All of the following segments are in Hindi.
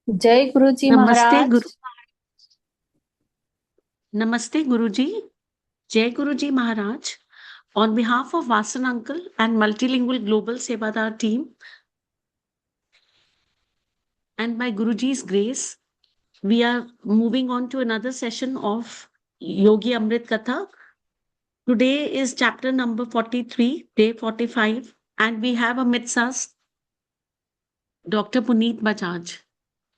जय गुरु जी नमस्ते महाराज। नमस्ते गुरुजी। जय गुरुजी महाराज। On behalf of Vasan Uncle and Multilingual Global Sevadar team, and by Guruji's grace, we are moving on to another session of Yogi Amrit Katha. Today is chapter number 43, day 45, and we have amidst us Dr. Puneet Bajaj.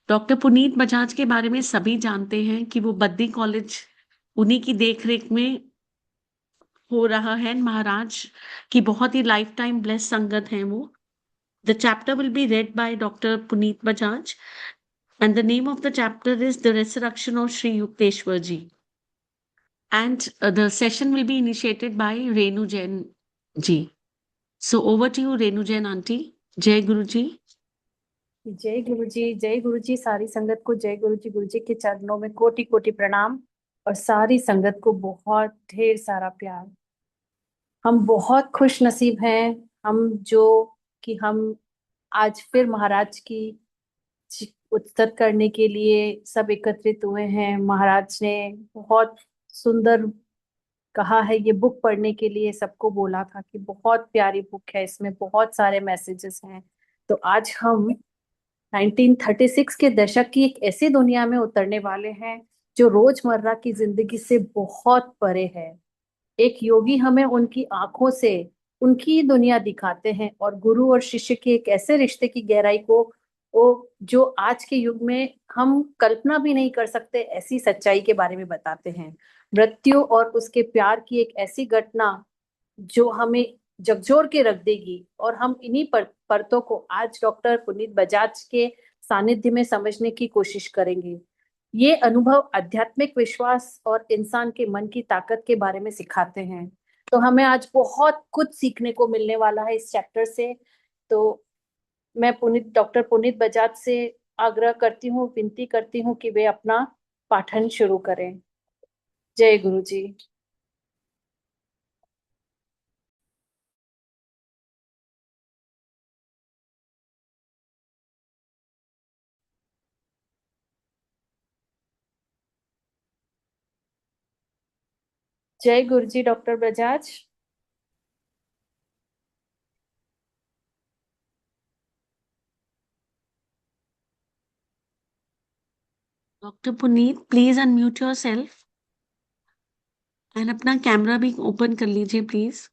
Doctor Puneet Bajaj के बारे में सभी जानते हैं कि वो बद्दी कॉलेज उन्हीं की देखरेख में हो रहा है। महाराज की बहुत ही लाइफ टाइम ब्लेस संगत हैं वो। The chapter will be read by doctor Puneet Bajaj and the name of the chapter is the resurrection of Shri Yukteshwar ji and the session will be initiated by Renu Jain ji. So over to you Renu Jain aunty. जय गुरु जी। जय गुरु जी, जय गुरु जी। सारी संगत को जय गुरु जी। गुरु जी के चरणों में कोटि कोटि प्रणाम और सारी संगत को बहुत ढेर सारा प्यार। हम बहुत खुश नसीब हैं, हम जो कि हम आज फिर महाराज की उस्तत करने के लिए सब एकत्रित हुए हैं। महाराज ने बहुत सुंदर कहा है, ये बुक पढ़ने के लिए सबको बोला था कि बहुत प्यारी बुक है, इसमें बहुत सारे मैसेजेस हैं। तो आज हम 1936 के दशक की एक ऐसी दुनिया में उतरने वाले हैं जो रोजमर्रा की जिंदगी से बहुत परे है। एक योगी हमें उनकी आंखों से उनकी दुनिया दिखाते हैं और गुरु और शिष्य के एक ऐसे रिश्ते की गहराई को वो जो आज के युग में हम कल्पना भी नहीं कर सकते, ऐसी सच्चाई के बारे में बताते हैं। मृत्यु और उसके प्यार की एक ऐसी घटना जो हमें झकझोर के रख देगी, और हम इन्हीं परतों को आज डॉक्टर पुनीत बजाज के सानिध्य में समझने की कोशिश करेंगे। ये अनुभव आध्यात्मिक विश्वास और इंसान के मन की ताकत के बारे में सिखाते हैं। तो हमें आज बहुत कुछ सीखने को मिलने वाला है इस चैप्टर से। तो मैं पुनीत डॉक्टर पुनीत बजाज से आग्रह करती हूँ, विनती करती हूँ कि वे अपना पाठन शुरू करें। जय गुरु जी। जय गुरु ji doctor Bajaj. Doctor Puneet please unmute your self and अपना कैमरा भी ओपन कर लीजिए प्लीज।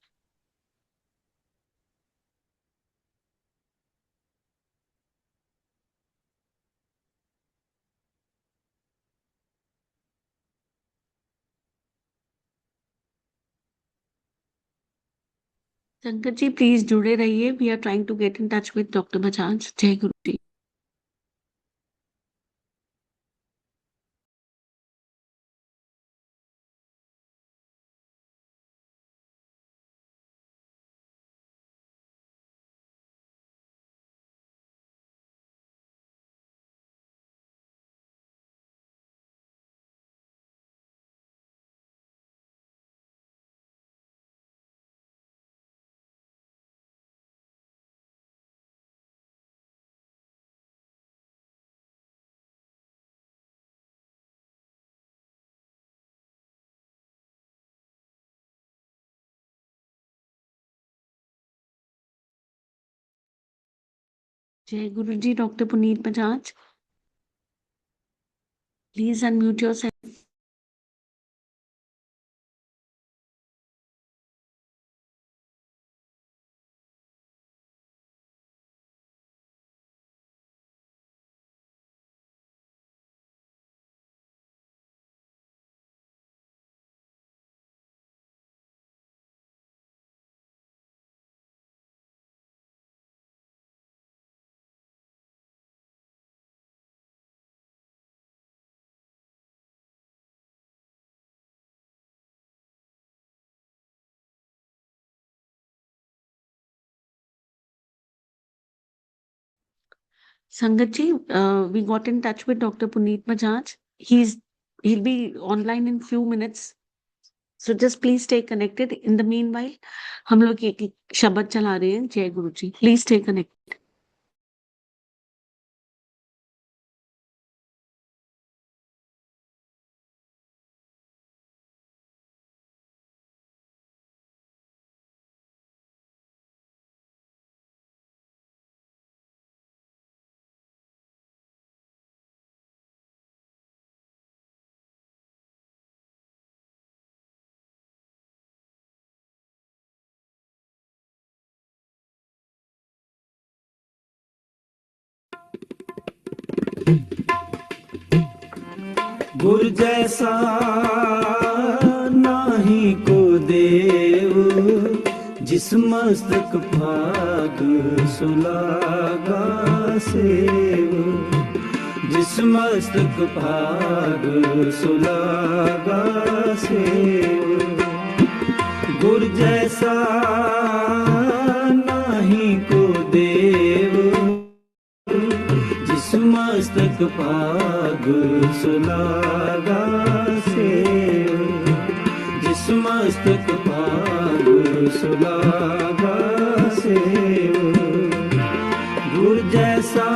संकट जी प्लीज जुड़े रहिए। We are trying to get in touch with doctor Bajaj. जय गुरु जी। जय गुरु ji doctor Puneet Bajaj please unmute your self. संगत जी, we got in touch with Dr. Puneet Bajaj. He'll be online in few minutes. So just please stay connected. In the meanwhile, हम लोग एक एक शब्द चला रहे हैं। जय गुरु जी। Please stay connected. गुर जैसा नाही को देव, जिस मस्तक भाग सुलागा सेव, जिस मस्तक भाग सुलागा सेव। गुर जैसा नाही को देव, जिस मस्तक भाग सुलागा सेव, जिस मस्तक भाग सुलागा सेव। गुर जैसा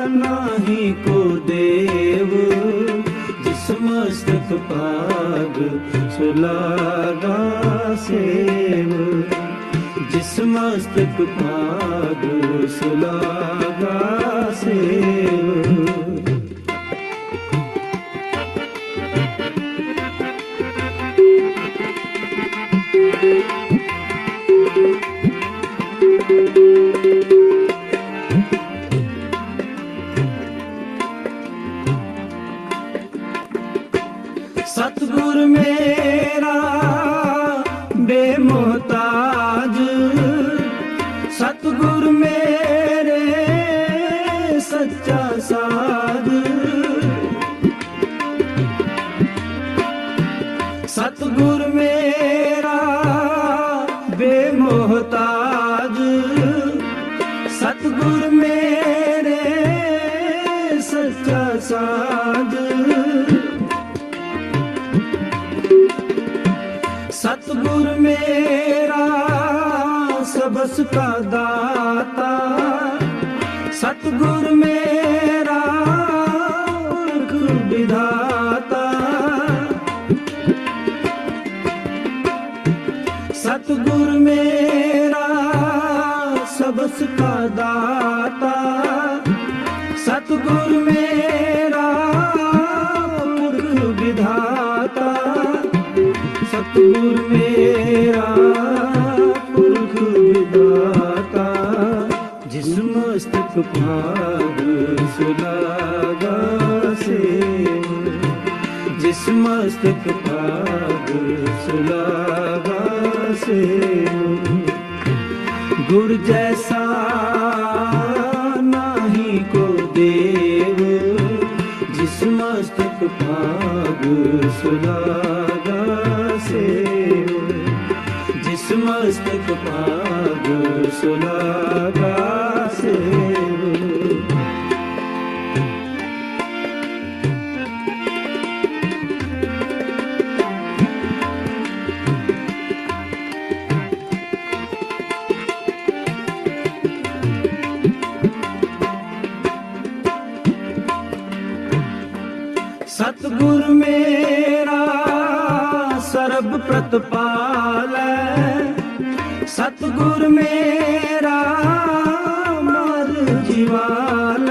नाही को देव, जिस मस्तक भाग सुलागा सेव, जिस मस्तक भाग सुलागा सेव। सतगुर मेरा बेमोहताज, सतगुर मेरे सच्चा साध। सतगुर मेरा बेमोहताज, सतगुर मेरे सच्चा साध। सतगुर मेरा सबस का दाता, सतगुर मेरा पुरख विधाता। सतगुर मेरा सबस का दाता, सतगुर मेरा पुरख विधाता। सतगुर मेरा पुरख विधाता, जिस मस्तक भाग सुलागा सेव, जिस मस्तक भाग सुलागा सेव। गुर जैसा नाही को देव, जिस मस्तक भाग सुलागा सेव, जिस मस्तक भाग सुलागा सेव। सतगुर मेरा सर्ब प्रतपाल, सतगुर मेरा मर जीवाल।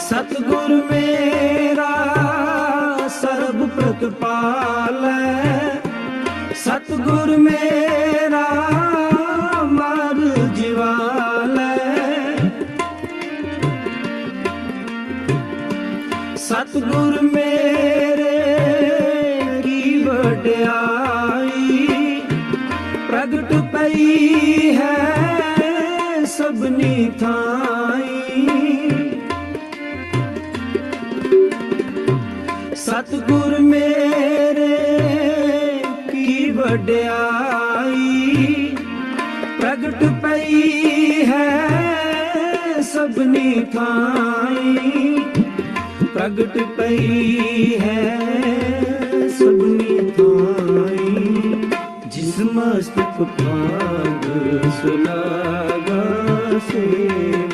सतगुर मेरा सर्ब प्रतपाल, सतगुर मेरा मर जीवाल। सतगुर मेरे की वड्याई, प्रगट पई है सबनी थाई। सतगुर मेरे की वड्याई, प्रगट पई है सबनी थाई। प्रगट पई है सबनी थाई, जिस मस्तक भाग सुलागा सेव,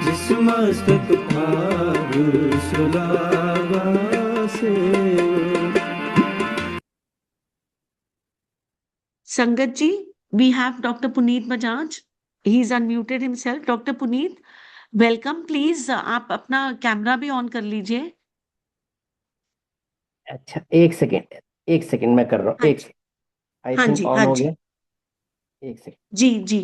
जिस मस्तक भाग सुलागा save. Sangat ji, we have Dr. Puneet Bajaj. He's unmuted himself. Dr. Puneet, welcome please. आप अपना कैमरा भी ऑन कर लीजिए। अच्छा, एक सेकेंड मैं कर रहा हूँ। हाँ एक सेकेंड, आई हाँ थिंक जी, ऑन हाँ हो जी गया। एक सेकेंड। Ji ji.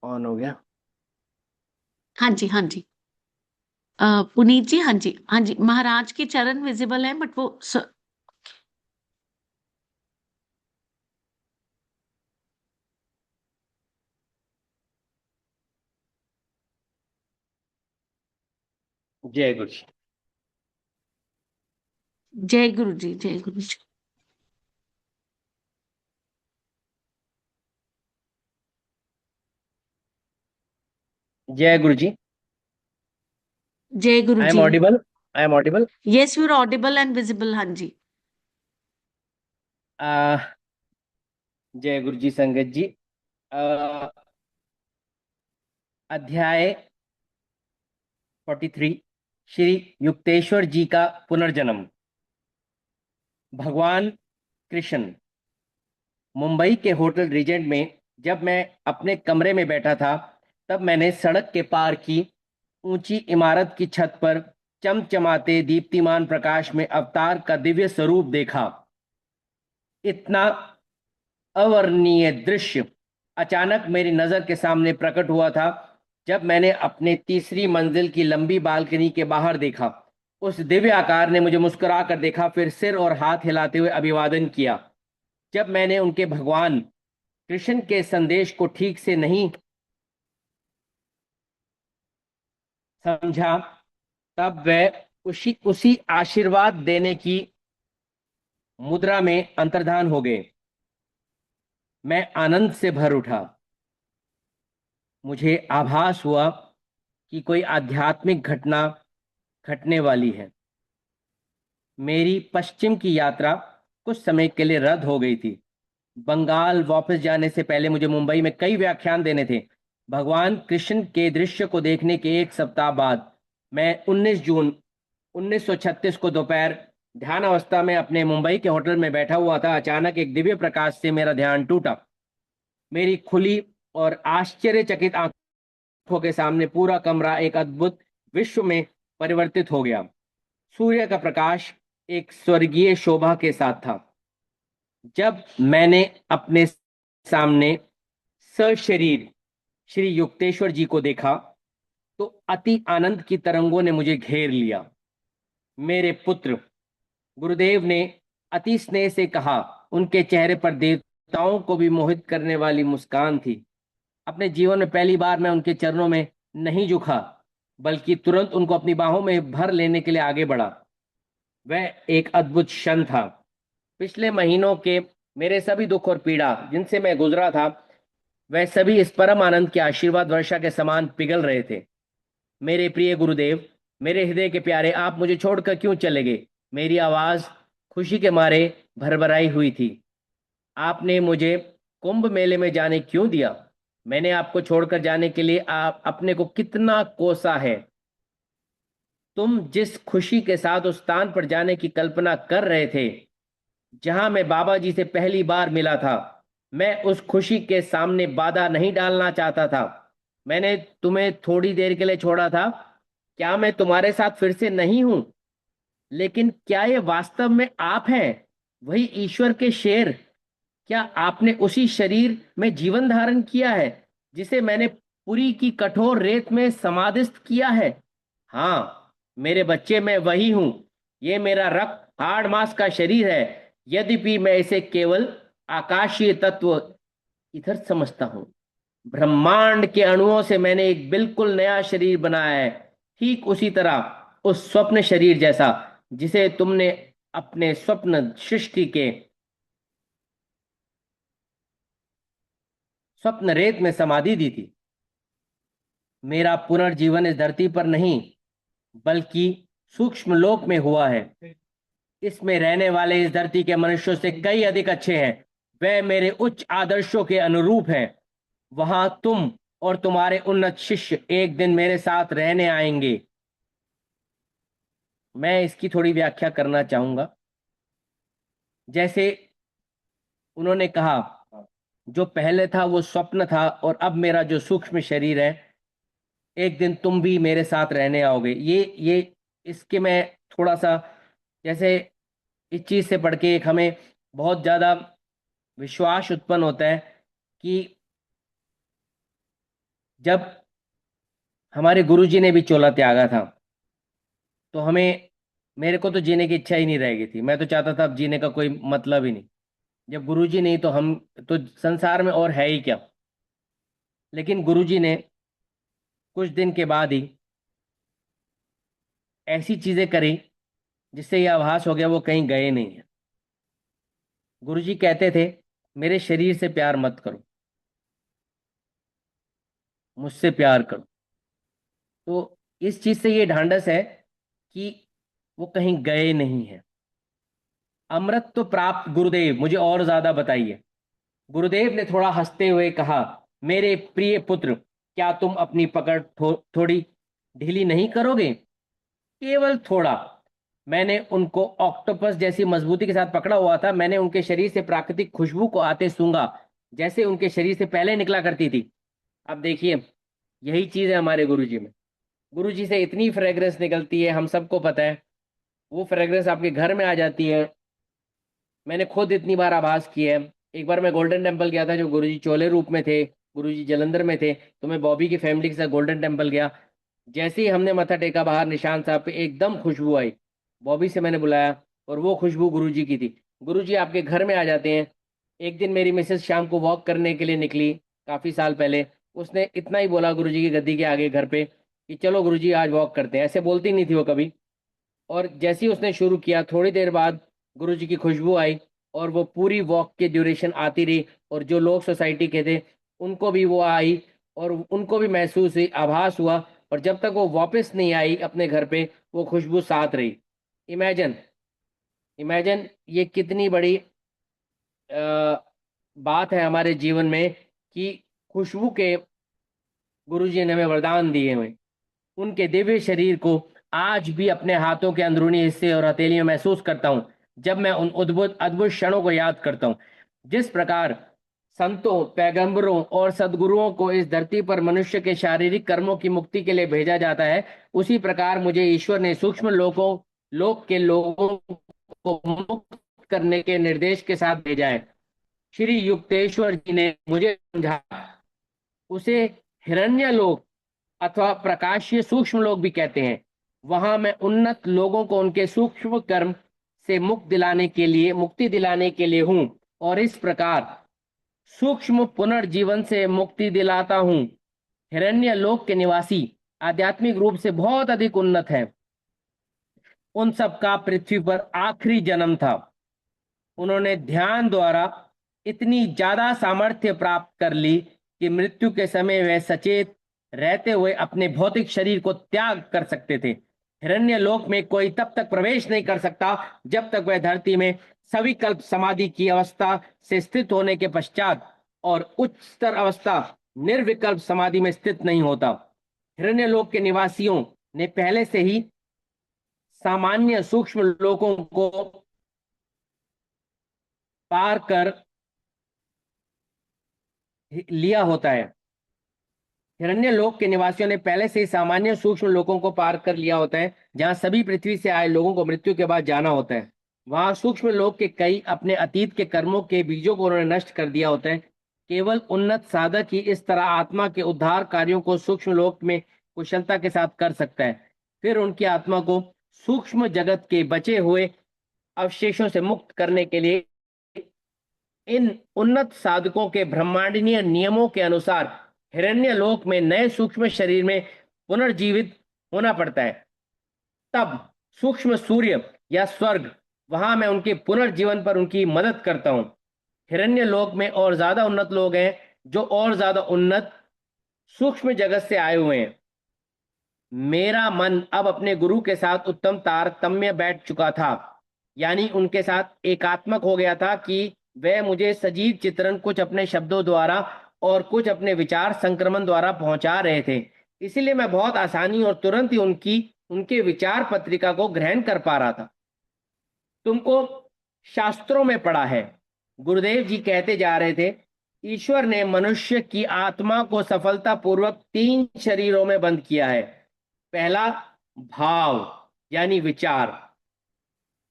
ऑन हो गया। हाँ जी, हाँ जी। पुनीत जी, हाँ जी, हाँ जी, महाराज के चरण विजिबल है बट वो जय गुरु जी। जय गुरु जी, जय गुरु जी। जय गुरु जी। जय गुरु आई एम जी। Audible? I am audible? Yes, you are audible and visible, हाँ जी। जय गुरु जी संगत जी। आ, अध्याय 43, श्री युक्तेश्वर जी का पुनर्जन्म। भगवान कृष्ण। मुंबई के होटल रीजेंट में जब मैं अपने कमरे में बैठा था, तब मैंने सड़क के पार की ऊंची इमारत की छत पर चमचमाते दीप्तिमान प्रकाश में अवतार का दिव्य स्वरूप देखा। इतना अवर्णनीय दृश्य अचानक मेरी नजर के सामने प्रकट हुआ था जब मैंने अपने तीसरी मंजिल की लंबी बालकनी के बाहर देखा। उस दिव्य आकार ने मुझे मुस्कुरा कर देखा, फिर सिर और हाथ हिलाते हुए अभिवादन किया। जब मैंने उनके भगवान कृष्ण के संदेश को ठीक से नहीं समझा, तब वह उसी उसी आशीर्वाद देने की मुद्रा में अंतर्धान हो गए। मैं आनंद से भर उठा। मुझे आभास हुआ कि कोई आध्यात्मिक घटना घटने वाली है। मेरी पश्चिम की यात्रा कुछ समय के लिए रद्द हो गई थी। बंगाल वापस जाने से पहले मुझे मुंबई में कई व्याख्यान देने थे। भगवान कृष्ण के दृश्य को देखने के एक सप्ताह बाद मैं 19 जून 1936 को दोपहर ध्यान अवस्था में अपने मुंबई के होटल में बैठा हुआ था। अचानक एक दिव्य प्रकाश से मेरा ध्यान टूटा। मेरी खुली और आश्चर्यचकित आंखों के सामने पूरा कमरा एक अद्भुत विश्व में परिवर्तित हो गया। सूर्य का प्रकाश एक स्वर्गीय शोभा के साथ था। जब मैंने अपने सामने सशरीर श्री युक्तेश्वर जी को देखा, तो अति आनंद की तरंगों ने मुझे घेर लिया। मेरे पुत्र गुरुदेव ने अति स्नेह से कहा। उनके चेहरे पर देवताओं को भी मोहित करने वाली मुस्कान थी। अपने जीवन में पहली बार मैं उनके चरणों में नहीं झुका, बल्कि तुरंत उनको अपनी बाहों में भर लेने के लिए आगे बढ़ा। वह एक अद्भुत क्षण था। पिछले महीनों के मेरे सभी दुख और पीड़ा जिनसे मैं गुजरा था, वह सभी इस परम आनंद के आशीर्वाद वर्षा के समान पिघल रहे थे। मेरे प्रिय गुरुदेव, मेरे हृदय के प्यारे, आप मुझे छोड़कर क्यों चले गए? मेरी आवाज खुशी के मारे भरभराई हुई थी। आपने मुझे कुंभ मेले में जाने क्यों दिया? मैंने आपको छोड़कर जाने के लिए आप अपने को कितना कोसा है। तुम जिस खुशी के साथ उस स्थान पर जाने की कल्पना कर रहे थे जहां मैं बाबा जी से पहली बार मिला था, मैं उस खुशी के सामने बाधा नहीं डालना चाहता था। मैंने तुम्हें थोड़ी देर के लिए छोड़ा था। क्या मैं तुम्हारे साथ फिर से नहीं हूं? लेकिन क्या ये वास्तव में आप हैं, वही ईश्वर के शेर? क्या आपने उसी शरीर में जीवन धारण किया है जिसे मैंने पुरी की कठोर रेत में समाधिस्थ किया है? हाँ मेरे बच्चे, मैं वही हूं। ये मेरा रक्त हाड़ मांस का शरीर है, यद्यपि मैं इसे केवल आकाशीय तत्व इधर समझता हूं। ब्रह्मांड के अणुओं से मैंने एक बिल्कुल नया शरीर बनाया है, ठीक उसी तरह उस स्वप्न शरीर जैसा जिसे तुमने अपने स्वप्न सृष्टि के स्वप्न रेत में समाधि दी थी। मेरा पुनर्जीवन इस धरती पर नहीं, बल्कि सूक्ष्म लोक में हुआ है। इसमें रहने वाले इस धरती के मनुष्यों से कई अधिक अच्छे हैं। वे मेरे उच्च आदर्शों के अनुरूप हैं। वहां तुम और तुम्हारे उन्नत शिष्य एक दिन मेरे साथ रहने आएंगे। मैं इसकी थोड़ी व्याख्या करना चाहूंगा। जैसे उन्होंने कहा, जो पहले था वो स्वप्न था, और अब मेरा जो सूक्ष्म शरीर है, एक दिन तुम भी मेरे साथ रहने आओगे। ये इसके मैं थोड़ा सा, जैसे इस चीज से पढ़ के एक हमें बहुत ज्यादा विश्वास उत्पन्न होता है कि जब हमारे गुरुजी ने भी चोला त्यागा था तो मेरे को तो जीने की इच्छा ही नहीं रह गई थी। मैं तो चाहता था अब जीने का कोई मतलब ही नहीं। जब गुरुजी नहीं तो हम तो संसार में और है ही क्या। लेकिन गुरुजी ने कुछ दिन के बाद ही ऐसी चीजें करी जिससे ये आभास हो गया वो कहीं गए नहीं है। गुरुजी कहते थे मेरे शरीर से प्यार मत करो, मुझसे प्यार करो। तो इस चीज से ये ढांढस है कि वो कहीं गए नहीं है। अमृत तो प्राप्त गुरुदेव, मुझे और ज्यादा बताइए। गुरुदेव ने थोड़ा हंसते हुए कहा, मेरे प्रिय पुत्र, क्या तुम अपनी पकड़ थोड़ी ढीली नहीं करोगे? केवल थोड़ा। मैंने उनको ऑक्टोपस जैसी मजबूती के साथ पकड़ा हुआ था। मैंने उनके शरीर से प्राकृतिक खुशबू को आते सूंघा, जैसे उनके शरीर से पहले निकला करती थी। अब देखिए, यही चीज है हमारे गुरुजी में। गुरुजी से इतनी फ्रेग्रेंस निकलती है, हम सबको पता है। वो फ्रेग्रेंस आपके घर में आ जाती है। मैंने खुद इतनी बार आभास की है। एक बार मैं गोल्डन टेम्पल गया था, जो गुरुजी चोले रूप में थे, गुरुजी जलंधर में थे, तो मैं बॉबी की फैमिली के साथ गोल्डन टेम्पल गया। जैसे ही हमने मत्था टेका, बाहर निशान साहब पे एकदम खुशबू आई। बॉबी से मैंने बुलाया और वो खुशबू गुरुजी की थी। गुरुजी आपके घर में आ जाते हैं। एक दिन मेरी मिसेस शाम को वॉक करने के लिए निकली, काफी साल पहले। उसने इतना ही बोला गुरुजी की गद्दी के आगे घर पे कि चलो गुरुजी आज वॉक करते हैं। ऐसे बोलती नहीं थी वो कभी। और जैसे ही उसने शुरू किया, थोड़ी देर बाद गुरुजी की खुशबू आई और वो पूरी वॉक के ड्यूरेशन आती रही। और जो लोग सोसाइटी के थे उनको भी वो आई और उनको भी महसूस हुई, आभास हुआ। और जब तक वो वापस नहीं आई अपने घर पे, वो खुशबू साथ रही। इमेजिन, इमेजिन ये कितनी बड़ी बात है हमारे जीवन में कि खुशबू के गुरुजी ने हमें वरदान दिए हुए। उनके दिव्य शरीर को आज भी अपने हाथों के अंदरूनी हिस्से और हथेलियों में महसूस करता हूं, जब मैं उन अद्भुत अद्भुत क्षणों को याद करता हूं। जिस प्रकार संतों, पैगंबरों और सदगुरुओं को इस धरती पर मनुष्य के शारीरिक कर्मों की मुक्ति के लिए भेजा जाता है, उसी प्रकार मुझे ईश्वर ने सूक्ष्म लोक के लोगों को मुक्त करने के निर्देश के साथ भेजा है। श्री युक्तेश्वर जी ने मुझे समझा। उसे हिरण्यलोक अथवा प्रकाशीय सूक्ष्म लोग भी कहते हैं। वहां मैं उन्नत लोगों को उनके सूक्ष्म कर्म से मुक्ति दिलाने के लिए हूं, और इस प्रकार सूक्ष्म पुनर्जीवन से मुक्ति दिलाता हूं। हिरण्य लोक के निवासी आध्यात्मिक रूप से बहुत अधिक उन्नत है। उन सब का पृथ्वी पर आखिरी जन्म था। उन्होंने ध्यान द्वारा इतनी ज्यादा सामर्थ्य प्राप्त कर ली कि मृत्यु के समय वे सचेत रहते हुए अपने भौतिक शरीर को त्याग कर सकते थे। हिरण्य लोक में कोई तब तक प्रवेश नहीं कर सकता जब तक वह धरती में सविकल्प समाधि की अवस्था से स्थित होने के पश्चात और उच्चतर अवस्था निर्विकल्प समाधि में स्थित नहीं होता। हिरण्य लोक के निवासियों ने पहले से ही सामान्य सूक्ष्म लोकों को पार कर लिया होता है। हिरण्य लोक के निवासियों ने पहले से ही सामान्य सूक्ष्म लोकों को पार कर लिया होता है, जहां सभी पृथ्वी से आए लोगों को मृत्यु के बाद जाना होता है। वहां सूक्ष्म लोक के कई अपने अतीत के कर्मों के बीजों को उन्होंने नष्ट कर दिया होता है। केवल उन्नत साधक ही इस तरह आत्मा के उद्धार कार्यों को सूक्ष्म लोक में कुशलता के साथ कर सकता है। फिर उनकी आत्मा को सूक्ष्म जगत के बचे हुए अवशेषों से मुक्त करने के लिए इन उन्नत साधकों के ब्रह्मांडीय नियमों के अनुसार हिरण्य लोक में नए सूक्ष्म शरीर में पुनर्जीवित होना पड़ता है। तब सूक्ष्म सूर्य या स्वर्ग, वहां मैं उनके पुनर्जीवन पर उनकी मदद करता हूं। हिरण्य लोक में और ज्यादा उन्नत लोग हैं जो और ज्यादा उन्नत सूक्ष्म जगत से आए हुए हैं। मेरा मन अब अपने गुरु के साथ उत्तम तारतम्य बैठ चुका था, यानी उनके साथ एकात्मक हो गया था कि वह मुझे सजीव चित्रण कुछ अपने शब्दों द्वारा और कुछ अपने विचार संक्रमण द्वारा पहुंचा रहे थे। इसलिए मैं बहुत आसानी और तुरंत ही उनके विचार पत्रिका को ग्रहण कर पा रहा था। तुमको शास्त्रों में पढ़ा है, गुरुदेव जी कहते जा रहे थे, ईश्वर ने मनुष्य की आत्मा को सफलतापूर्वक 3 शरीरों में बंद किया है। पहला भाव यानी विचार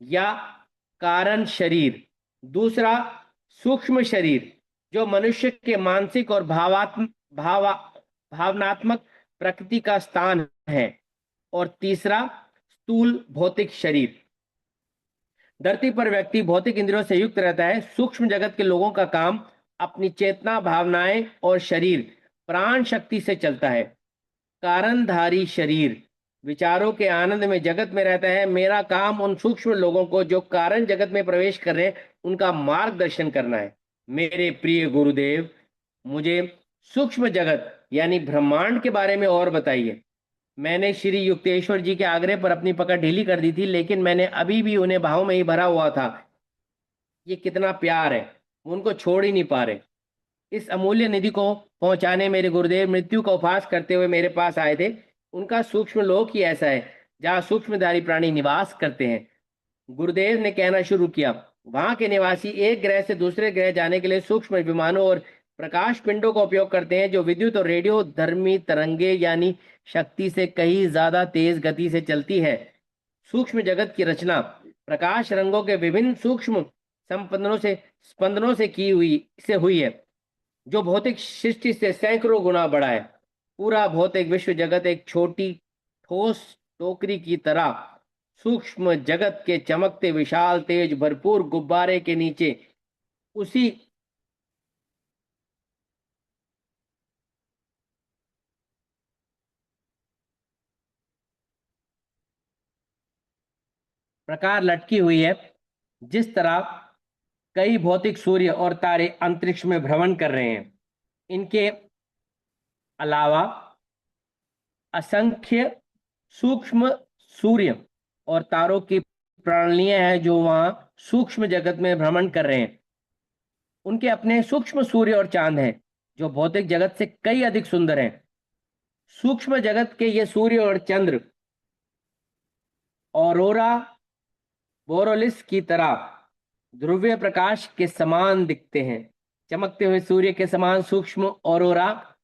या कारण शरीर, दूसरा सूक्ष्म शरीर जो मनुष्य के मानसिक और भावनात्मक प्रकृति का स्थान है और तीसरा स्थूल भौतिक शरीर। धरती पर व्यक्ति भौतिक इंद्रियों से युक्त रहता है। सूक्ष्म जगत के लोगों का काम अपनी चेतना, भावनाएं और शरीर प्राण शक्ति से चलता है। कारणधारी शरीर विचारों के आनंद में जगत में रहता है। मेरा काम उन सूक्ष्म लोगों को जो कारण जगत में प्रवेश कर रहे हैं उनका मार्गदर्शन करना है। मेरे प्रिय गुरुदेव, मुझे सूक्ष्म जगत यानी ब्रह्मांड के बारे में और बताइए। मैंने श्री युक्तेश्वर जी के आग्रह पर अपनी पकड़ ढीली कर दी थी, लेकिन मैंने अभी भी उन्हें भाव में ही भरा हुआ था। ये कितना प्यार है, उनको छोड़ ही नहीं पा रहे। इस अमूल्य निधि को पहुंचाने मेरे गुरुदेव मृत्यु का उपहास करते हुए मेरे पास आए थे। उनका सूक्ष्म लोक ही ऐसा है जहाँ सूक्ष्मधारी प्राणी निवास करते हैं। गुरुदेव ने कहना शुरू किया, वहां के निवासी एक ग्रह से दूसरे ग्रह जाने के लिए सूक्ष्म विमानों और प्रकाश पिंडों का उपयोग करते हैं, जो विद्युत और रेडियो धर्मी तरंगे यानी शक्ति से कहीं ज्यादा तेज गति से चलती है। सूक्ष्म जगत की रचना प्रकाश रंगों के विभिन्न सूक्ष्म स्पंदनों से हुई है, जो भौतिक सृष्टि से सैकड़ों गुना बड़ा है। पूरा भौतिक विश्व जगत एक छोटी ठोस टोकरी की तरह सूक्ष्म जगत के चमकते विशाल तेज भरपूर गुब्बारे के नीचे उसी प्रकार लटकी हुई है। जिस तरह कई भौतिक सूर्य और तारे अंतरिक्ष में भ्रमण कर रहे हैं। इनके अलावा असंख्य सूक्ष्म सूर्य और तारों की प्रणालियां हैं जो वहां सूक्ष्म जगत में भ्रमण कर रहे हैं। उनके अपने सूक्ष्म सूर्य और चांद हैं जो भौतिक जगत से कई अधिक सुंदर हैं। सूक्ष्म जगत के ये सूर्य और चंद्र ऑरोरा बोरोलिस की तरह ध्रुवीय प्रकाश के समान दिखते हैं। चमकते हुए सूर्य के समान सूक्ष्म ऑरोरा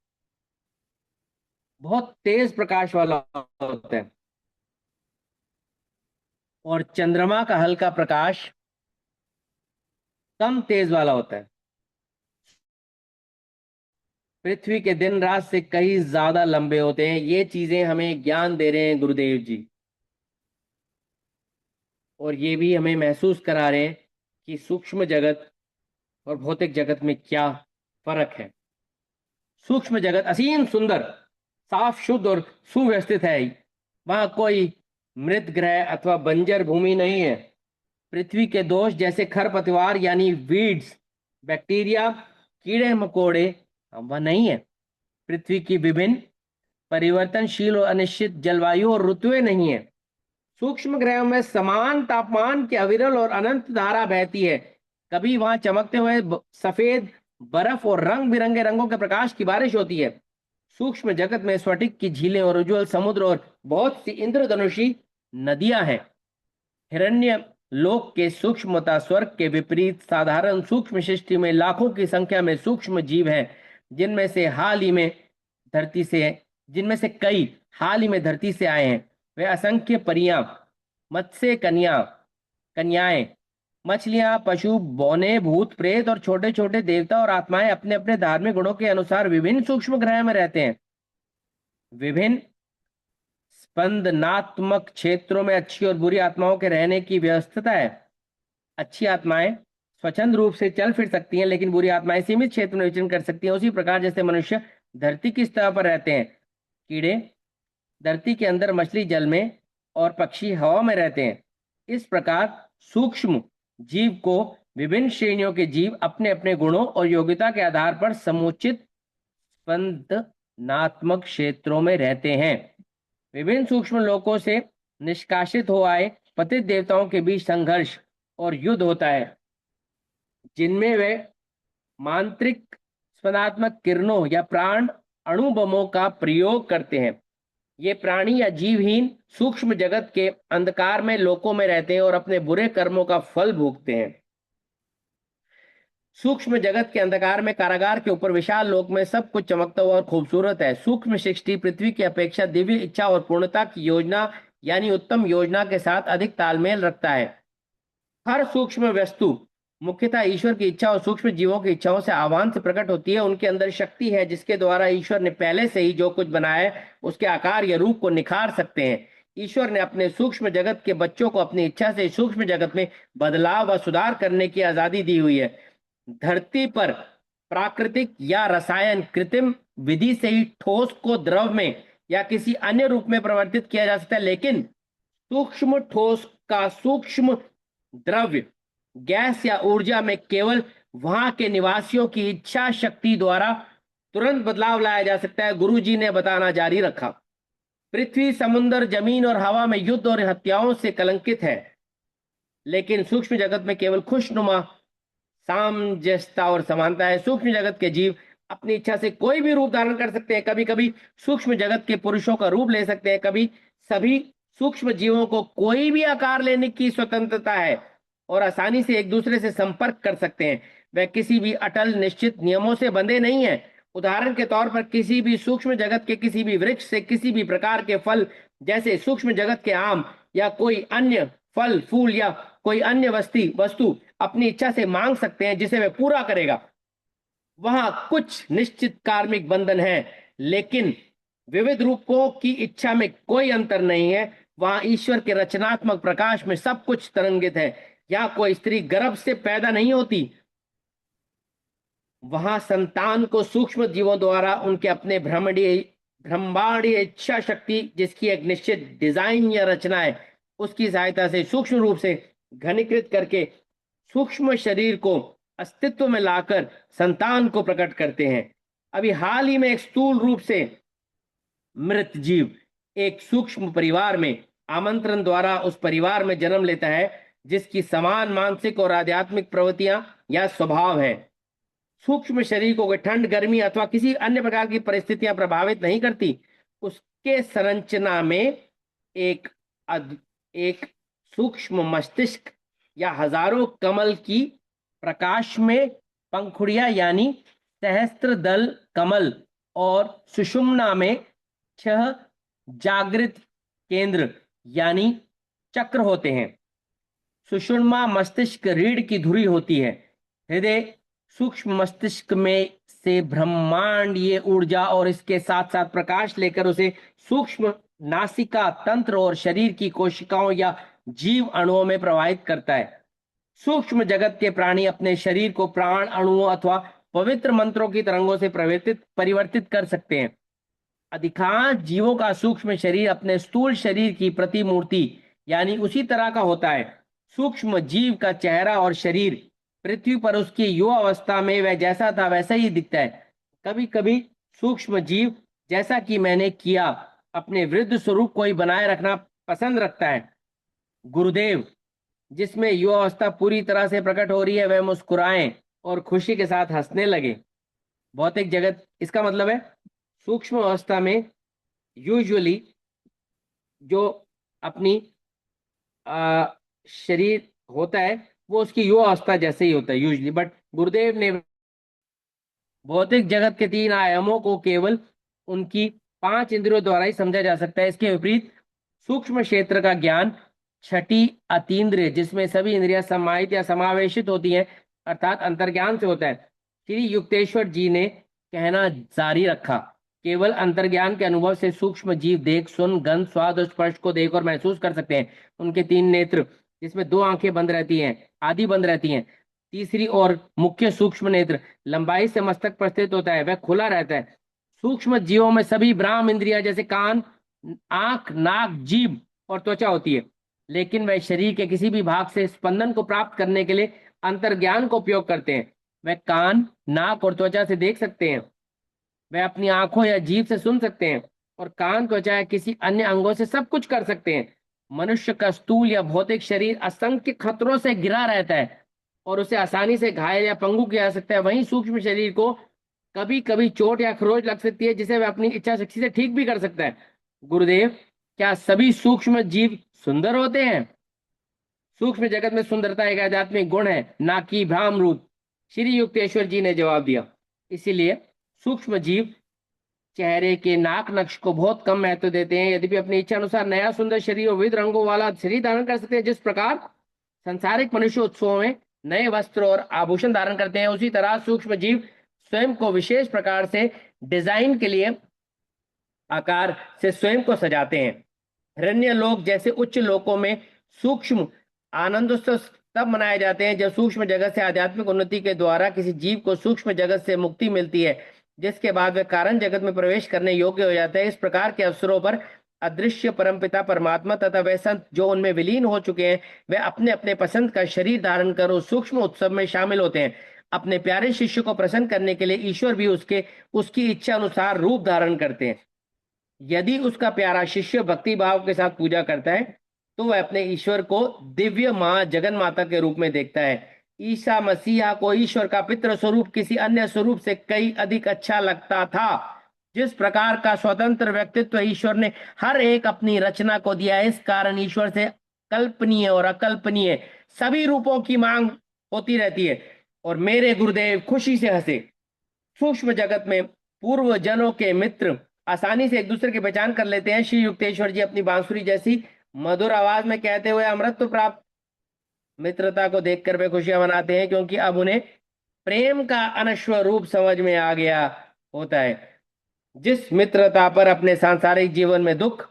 बहुत तेज प्रकाश वाला होता है और चंद्रमा का हल्का प्रकाश कम तेज वाला होता है। पृथ्वी के दिन रात से कहीं ज्यादा लंबे होते हैं। ये चीजें हमें ज्ञान दे रहे हैं गुरुदेव जी, और ये भी हमें महसूस करा रहे हैं कि सूक्ष्म जगत और भौतिक जगत में क्या फर्क है। सूक्ष्म जगत असीम सुंदर, साफ, शुद्ध और सुव्यवस्थित है। वहां कोई मृत ग्रह अथवा बंजर भूमि नहीं है। पृथ्वी के दोष जैसे खरपतवार यानी वीड्स, बैक्टीरिया, कीड़े मकोड़े वह नहीं है। पृथ्वी की विभिन्न परिवर्तनशील और अनिश्चित जलवायु और ऋतुएं नहीं है। सूक्ष्म ग्रहों में समान तापमान की अविरल और अनंत धारा बहती है। कभी वहां चमकते हुए सफेद बर्फ और रंग बिरंगे रंगों के प्रकाश की बारिश होती है। सूक्ष्म जगत में स्फटिक की झीलें और उज्ज्वल समुद्र और बहुत सी इंद्रधनुषी नदियां हैं। हिरण्य लोक के सूक्ष्मता स्वर्ग के विपरीत साधारण सूक्ष्म सृष्टि में लाखों की संख्या में सूक्ष्म जीव हैं, जिनमें से कई हाल ही में धरती से आए हैं। वे असंख्य परियां, मत्स्य कन्याएं, मछलियां, पशु, बौने, भूत, प्रेत और छोटे छोटे देवता और आत्माएं अपने अपने धार्मिक गुणों के अनुसार विभिन्न सूक्ष्म ग्रह में रहते हैं। विभिन्न स्पंदनात्मक क्षेत्रों में अच्छी और बुरी आत्माओं के रहने की व्यवस्था है। अच्छी आत्माएं स्वच्छंद रूप से चल फिर सकती हैं, लेकिन बुरी आत्माएं सीमित क्षेत्र में विचरण कर सकती हैं। उसी प्रकार जैसे मनुष्य धरती की सतह पर रहते हैं, कीड़े धरती के अंदर, मछली जल में और पक्षी हवा में रहते हैं, इस प्रकार सूक्ष्म जीव को विभिन्न श्रेणियों के जीव अपने अपने गुणों और योग्यता के आधार पर समुचित स्पंदनात्मक क्षेत्रों में रहते हैं। विभिन्न सूक्ष्म लोकों से निष्कासित हो आए पतित देवताओं के बीच संघर्ष और युद्ध होता है, जिनमें वे मांत्रिक स्पंदनात्मक किरणों या प्राण अणुबमों का प्रयोग करते हैं। ये प्राणी या जीवहीन सूक्ष्म जगत के अंधकार में लोकों में रहते हैं और अपने बुरे कर्मों का फल भोगते हैं। सूक्ष्म जगत के अंधकार में कारागार के ऊपर विशाल लोक में सब कुछ चमकता हुआ और खूबसूरत है। सूक्ष्म सृष्टि पृथ्वी की अपेक्षा दिव्य इच्छा और पूर्णता की योजना यानी उत्तम योजना के साथ अधिक तालमेल रखता है। हर सूक्ष्म वस्तु मुख्यतः ईश्वर की इच्छा और सूक्ष्म जीवों की इच्छाओं से आह्वान से प्रकट होती है। उनके अंदर शक्ति है जिसके द्वारा ईश्वर ने पहले से ही जो कुछ बनाया है उसके आकार या रूप को निखार सकते हैं। ईश्वर ने अपने सूक्ष्म जगत के बच्चों को अपनी इच्छा से सूक्ष्म जगत में बदलाव व सुधार करने की आजादी दी हुई है। धरती पर प्राकृतिक या रसायन कृत्रिम विधि से ही ठोस को द्रव में या किसी अन्य रूप में परिवर्तित किया जा सकता है, लेकिन सूक्ष्म ठोस का सूक्ष्म द्रव्य, गैस या ऊर्जा में केवल वहां के निवासियों की इच्छा शक्ति द्वारा तुरंत बदलाव लाया जा सकता है। गुरु जी ने बताना जारी रखा, पृथ्वी, समुद्र, जमीन और हवा में युद्ध और हत्याओं से कलंकित है, लेकिन सूक्ष्म जगत में केवल खुशनुमा, सामंजस्यता और समानता है। सूक्ष्म जगत के जीव अपनी इच्छा से कोई भी रूप धारण कर सकते हैं। कभी कभी सूक्ष्म जगत के पुरुषों का रूप ले सकते हैं। कभी सभी सूक्ष्म जीवों को कोई भी आकार लेने की स्वतंत्रता है और आसानी से एक दूसरे से संपर्क कर सकते हैं। वह किसी भी अटल निश्चित नियमों से बंधे नहीं है। उदाहरण के तौर पर किसी भी सूक्ष्म जगत के किसी भी वृक्ष से किसी भी प्रकार के फल, जैसे सूक्ष्म जगत के आम या कोई अन्य फल फूल या कोई अन्य वस्तु अपनी इच्छा से मांग सकते हैं, जिसे वह पूरा करेगा। वहां कुछ निश्चित कार्मिक बंधन है, लेकिन विविध रूपों की इच्छा में कोई अंतर नहीं है। वहां ईश्वर के रचनात्मक प्रकाश में सब कुछ तरंगित है। यहाँ कोई स्त्री गर्भ से पैदा नहीं होती। वहां संतान को सूक्ष्म जीवों द्वारा उनके अपने ब्रह्मांडीय इच्छा शक्ति, जिसकी एक निश्चित डिजाइन या रचना है, उसकी सहायता से सूक्ष्म रूप से घनीकृत करके सूक्ष्म शरीर को अस्तित्व में लाकर संतान को प्रकट करते हैं। अभी हाल ही में एक स्थूल रूप से मृत जीव एक सूक्ष्म परिवार में आमंत्रण द्वारा उस परिवार में जन्म लेता है, जिसकी समान मानसिक और आध्यात्मिक प्रवृत्तियां या स्वभाव है। सूक्ष्म शरीर को कोई ठंड, गर्मी अथवा किसी अन्य प्रकार की परिस्थितियां प्रभावित नहीं करती। उसके संरचना में एक एक सूक्ष्म मस्तिष्क या हजारों कमल की प्रकाश में पंखुड़ियां यानी सहस्त्र दल कमल और सुषुम्ना में 6 जागृत केंद्र यानी चक्र होते हैं। सुषुम्ना मस्तिष्क रीढ़ की धुरी होती है। हृदय सूक्ष्म मस्तिष्क में से ब्रह्मांडीय ऊर्जा और इसके साथ साथ प्रकाश लेकर उसे सूक्ष्म नासिका तंत्र और शरीर की कोशिकाओं या जीव अणुओं में प्रवाहित करता है। सूक्ष्म जगत के प्राणी अपने शरीर को प्राण अणुओं अथवा पवित्र मंत्रों की तरंगों से परिवर्तित कर सकते हैं। अधिकांश जीवों का सूक्ष्म शरीर अपने स्थूल शरीर की प्रतिमूर्ति यानी उसी तरह का होता है। सूक्ष्म जीव का चेहरा और शरीर पृथ्वी पर उसकी युवा अवस्था में वह जैसा था वैसा ही दिखता है। कभी कभी सूक्ष्म जीव, जैसा कि मैंने किया, अपने वृद्ध स्वरूप को ही बनाए रखना पसंद रखता है। गुरुदेव, जिसमें युवा अवस्था पूरी तरह से प्रकट हो रही है, वह मुस्कुराएं और खुशी के साथ हंसने लगे। भौतिक जगत, इसका मतलब है सूक्ष्म अवस्था में यूजुअली जो अपनी शरीर होता है वो उसकी युवा अवस्था जैसे ही होता है यूजुअली। बट गुरुदेव ने भौतिक जगत के 3 आयामों को केवल उनकी 5 इंद्रियों द्वारा ही समझा जा सकता है। इसके विपरीत सूक्ष्म क्षेत्र का ज्ञान 6ठी अतीन्द्रिय, जिसमें सभी इंद्रियां समाहित या समावेशित होती हैं, अर्थात अंतर्ज्ञान से होता है। श्री युक्तेश्वर जी ने कहना जारी रखा, केवल अंतर्ज्ञान के अनुभव से सूक्ष्म जीव देख, सुन, गंध, स्वाद और स्पर्श को देख और महसूस कर सकते हैं। उनके 3 नेत्र, जिसमें 2 आंखें बंद रहती हैं, आधी बंद रहती हैं, तीसरी और मुख्य सूक्ष्म नेत्र लंबाई से मस्तक पर स्थित होता है, वह खुला रहता है। सूक्ष्म जीवों में सभी ब्राह्म इंद्रियां जैसे कान, आंख, नाक, जीभ और त्वचा होती है, लेकिन वह शरीर के किसी भी भाग से स्पंदन को प्राप्त करने के लिए अंतर्ज्ञान का उपयोग करते हैं। वह कान, नाक और त्वचा से देख सकते हैं, वह अपनी आंखों या जीभ से सुन सकते हैं और कान, त्वचा या किसी अन्य अंगों से सब कुछ कर सकते हैं। मनुष्य का स्थूल या भौतिक शरीर असंख्य खतरों से घिरा रहता है और उसे आसानी से घायल या पंगु किया जा सकता है। वहीं सूक्ष्म शरीर को कभी कभी चोट या खरोच लग सकती है, जिसे वह अपनी इच्छा शक्ति से ठीक भी कर सकता है। गुरुदेव, क्या सभी सूक्ष्म जीव सुंदर होते हैं? सूक्ष्म जगत में सुंदरता एक आध्यात्मिक गुण है, ना कि भ्राम रूप, श्री युक्तेश्वर जी ने जवाब दिया। इसीलिए सूक्ष्म जीव चेहरे के नाक नक्श को बहुत कम महत्व देते हैं। यद्यपि अपनी इच्छा अनुसार नया सुंदर शरीर और विविध रंगों वाला शरीर धारण कर सकते हैं। जिस प्रकार सांसारिक मनुष्य उत्सवों में नए वस्त्र और आभूषण धारण करते हैं, उसी तरह सूक्ष्म जीव स्वयं को विशेष प्रकार से डिजाइन के लिए आकार से स्वयं को सजाते हैं। हिरण्य लोक जैसे उच्च लोकों में सूक्ष्म आनंदोत्सव तब मनाए जाते हैं जब सूक्ष्म जगत से आध्यात्मिक उन्नति के द्वारा किसी जीव को सूक्ष्म जगत से मुक्ति मिलती है, जिसके बाद वह कारण जगत में प्रवेश करने योग्य हो जाता है। इस प्रकार के अवसरों पर अदृश्य परमपिता परमात्मा तथा वे संत जो उनमें विलीन हो चुके हैं, वे अपने अपने पसंद का शरीर धारण कर उस सूक्ष्म उत्सव में शामिल होते हैं। अपने प्यारे शिष्य को प्रसन्न करने के लिए ईश्वर भी उसकी इच्छा अनुसार रूप धारण करते हैं। यदि उसका प्यारा शिष्य भक्ति भाव के साथ पूजा करता है तो वह अपने ईश्वर को दिव्य मां जगन माता के रूप में देखता है। ईसा मसीहा को ईश्वर का पितृ स्वरूप किसी अन्य स्वरूप से कई अधिक अच्छा लगता था। जिस प्रकार का स्वतंत्र व्यक्तित्व ईश्वर ने हर एक अपनी रचना को दिया है, इस कारण ईश्वर से कल्पनीय और अकल्पनीय सभी रूपों की मांग होती रहती है। और मेरे गुरुदेव खुशी से हंसे। सूक्ष्म जगत में पूर्व जनों के मित्र आसानी से एक दूसरे की पहचान कर लेते हैं। श्री युक्तेश्वर जी अपनी बांसुरी जैसी मधुर आवाज में कहते हुए अमृत प्राप्त मित्रता को देखकर वे खुशियां मनाते हैं, क्योंकि अब उन्हें प्रेम का अनश्वर रूप समझ में आ गया होता है। जिस मित्रता पर अपने सांसारिक जीवन में दुख,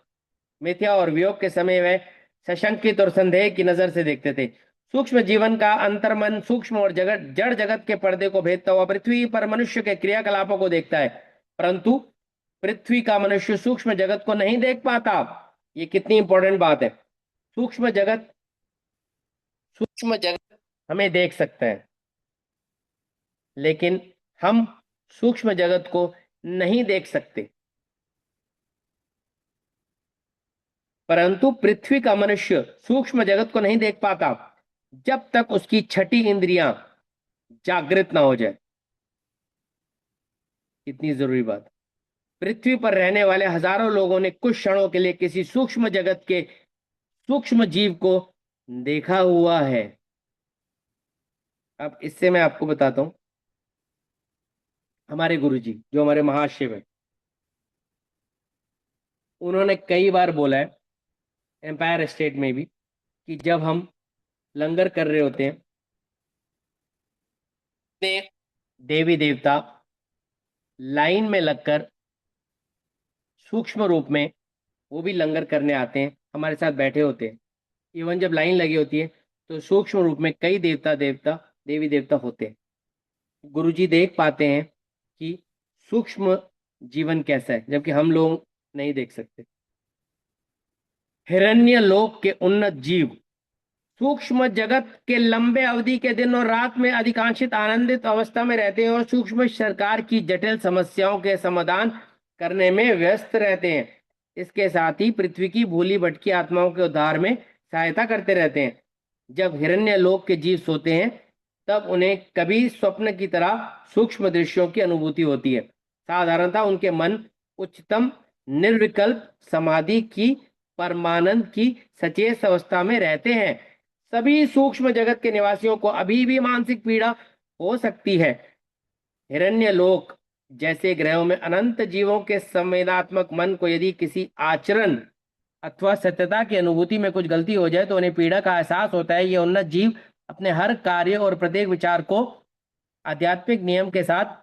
मिथ्या और वियोग के समय वे सशंकित और संदेह की नजर से देखते थे, सूक्ष्म जीवन का अंतर्मन सूक्ष्म और जड़ जगत के पर्दे को भेदता हुआ पृथ्वी पर मनुष्य के क्रियाकलापों को देखता है, परंतु पृथ्वी का मनुष्य सूक्ष्म जगत को नहीं देख पाता। ये कितनी इंपॉर्टेंट बात है। सूक्ष्म जगत हमें देख सकता है, लेकिन हम सूक्ष्म जगत को नहीं देख सकते। परंतु पृथ्वी का मनुष्य सूक्ष्म जगत को नहीं देख पाता जब तक उसकी छठी इंद्रियां जागृत ना हो जाए। कितनी जरूरी बात। पृथ्वी पर रहने वाले हजारों लोगों ने कुछ क्षणों के लिए किसी सूक्ष्म जगत के सूक्ष्म जीव को देखा हुआ है। अब इससे मैं आपको बताता हूं, हमारे गुरुजी जो हमारे महाशिव है, उन्होंने कई बार बोला है एम्पायर स्टेट में भी कि जब हम लंगर कर रहे होते हैं, देवी देवता लाइन में लगकर सूक्ष्म रूप में वो भी लंगर करने आते हैं, हमारे साथ बैठे होते हैं। इवन जब लाइन लगी होती है तो सूक्ष्म रूप में कई देवी देवता होते हैं। गुरुजी देख पाते हैं कि सूक्ष्म जीवन कैसा है, जबकि हम लोग नहीं देख सकते। हिरण्य लोक के उन्नत जीव सूक्ष्म जगत के लंबे अवधि के दिन और रात में अधिकांशित आनंदित अवस्था में रहते हैं और सूक्ष्म सरकार की जटिल समस्याओं के समाधान करने में व्यस्त रहते हैं। इसके साथ ही पृथ्वी की भूली भटकी आत्माओं के उद्धार में सहायता करते रहते हैं। जब हिरण्य लोक के जीव सोते हैं तब उन्हें कभी स्वप्न की तरह सूक्ष्म दृश्यों की अनुभूति होती है। साधारणतः उनके मन उच्चतम निर्विकल्प समाधि की परमानंद की सचेत अवस्था में रहते हैं। सभी सूक्ष्म जगत के निवासियों को अभी भी मानसिक पीड़ा हो सकती है। हिरण्य लोक जैसे ग्रहों में अनंत जीवों के संवेदनात्मक मन को यदि किसी आचरण अथवा सत्यता की अनुभूति में कुछ गलती हो जाए तो उन्हें पीड़ा का एहसास होता है। ये उन्नत जीव अपने हर कार्य और प्रत्येक विचार को आध्यात्मिक नियम के साथ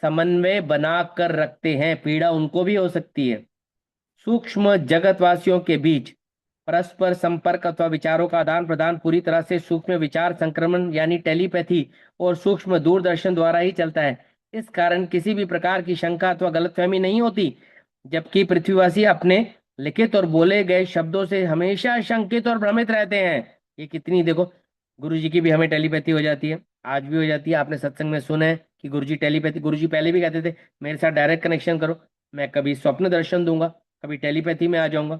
समन्वय बना कर रखते हैं। पीड़ा उनको भी हो सकती है। सूक्ष्म जगतवासियों के बीच परस्पर संपर्क अथवा विचारों का आदान प्रदान पूरी तरह से सूक्ष्म विचार संक्रमण यानी टेलीपैथी और सूक्ष्म दूरदर्शन द्वारा ही चलता है। इस कारण किसी भी प्रकार की शंका अथवा गलतफहमी नहीं होती, जबकि पृथ्वीवासी अपने लिखित और बोले गए शब्दों से हमेशा शंकित और भ्रमित रहते हैं। ये कितनी, देखो गुरुजी की भी हमें टेलीपैथी हो जाती है, आज भी हो जाती है। आपने सत्संग में सुना है कि गुरुजी टेलीपैथी, गुरुजी पहले भी कहते थे मेरे साथ डायरेक्ट कनेक्शन करो, मैं कभी स्वप्न दर्शन दूंगा, कभी टेलीपैथी में आ जाऊंगा।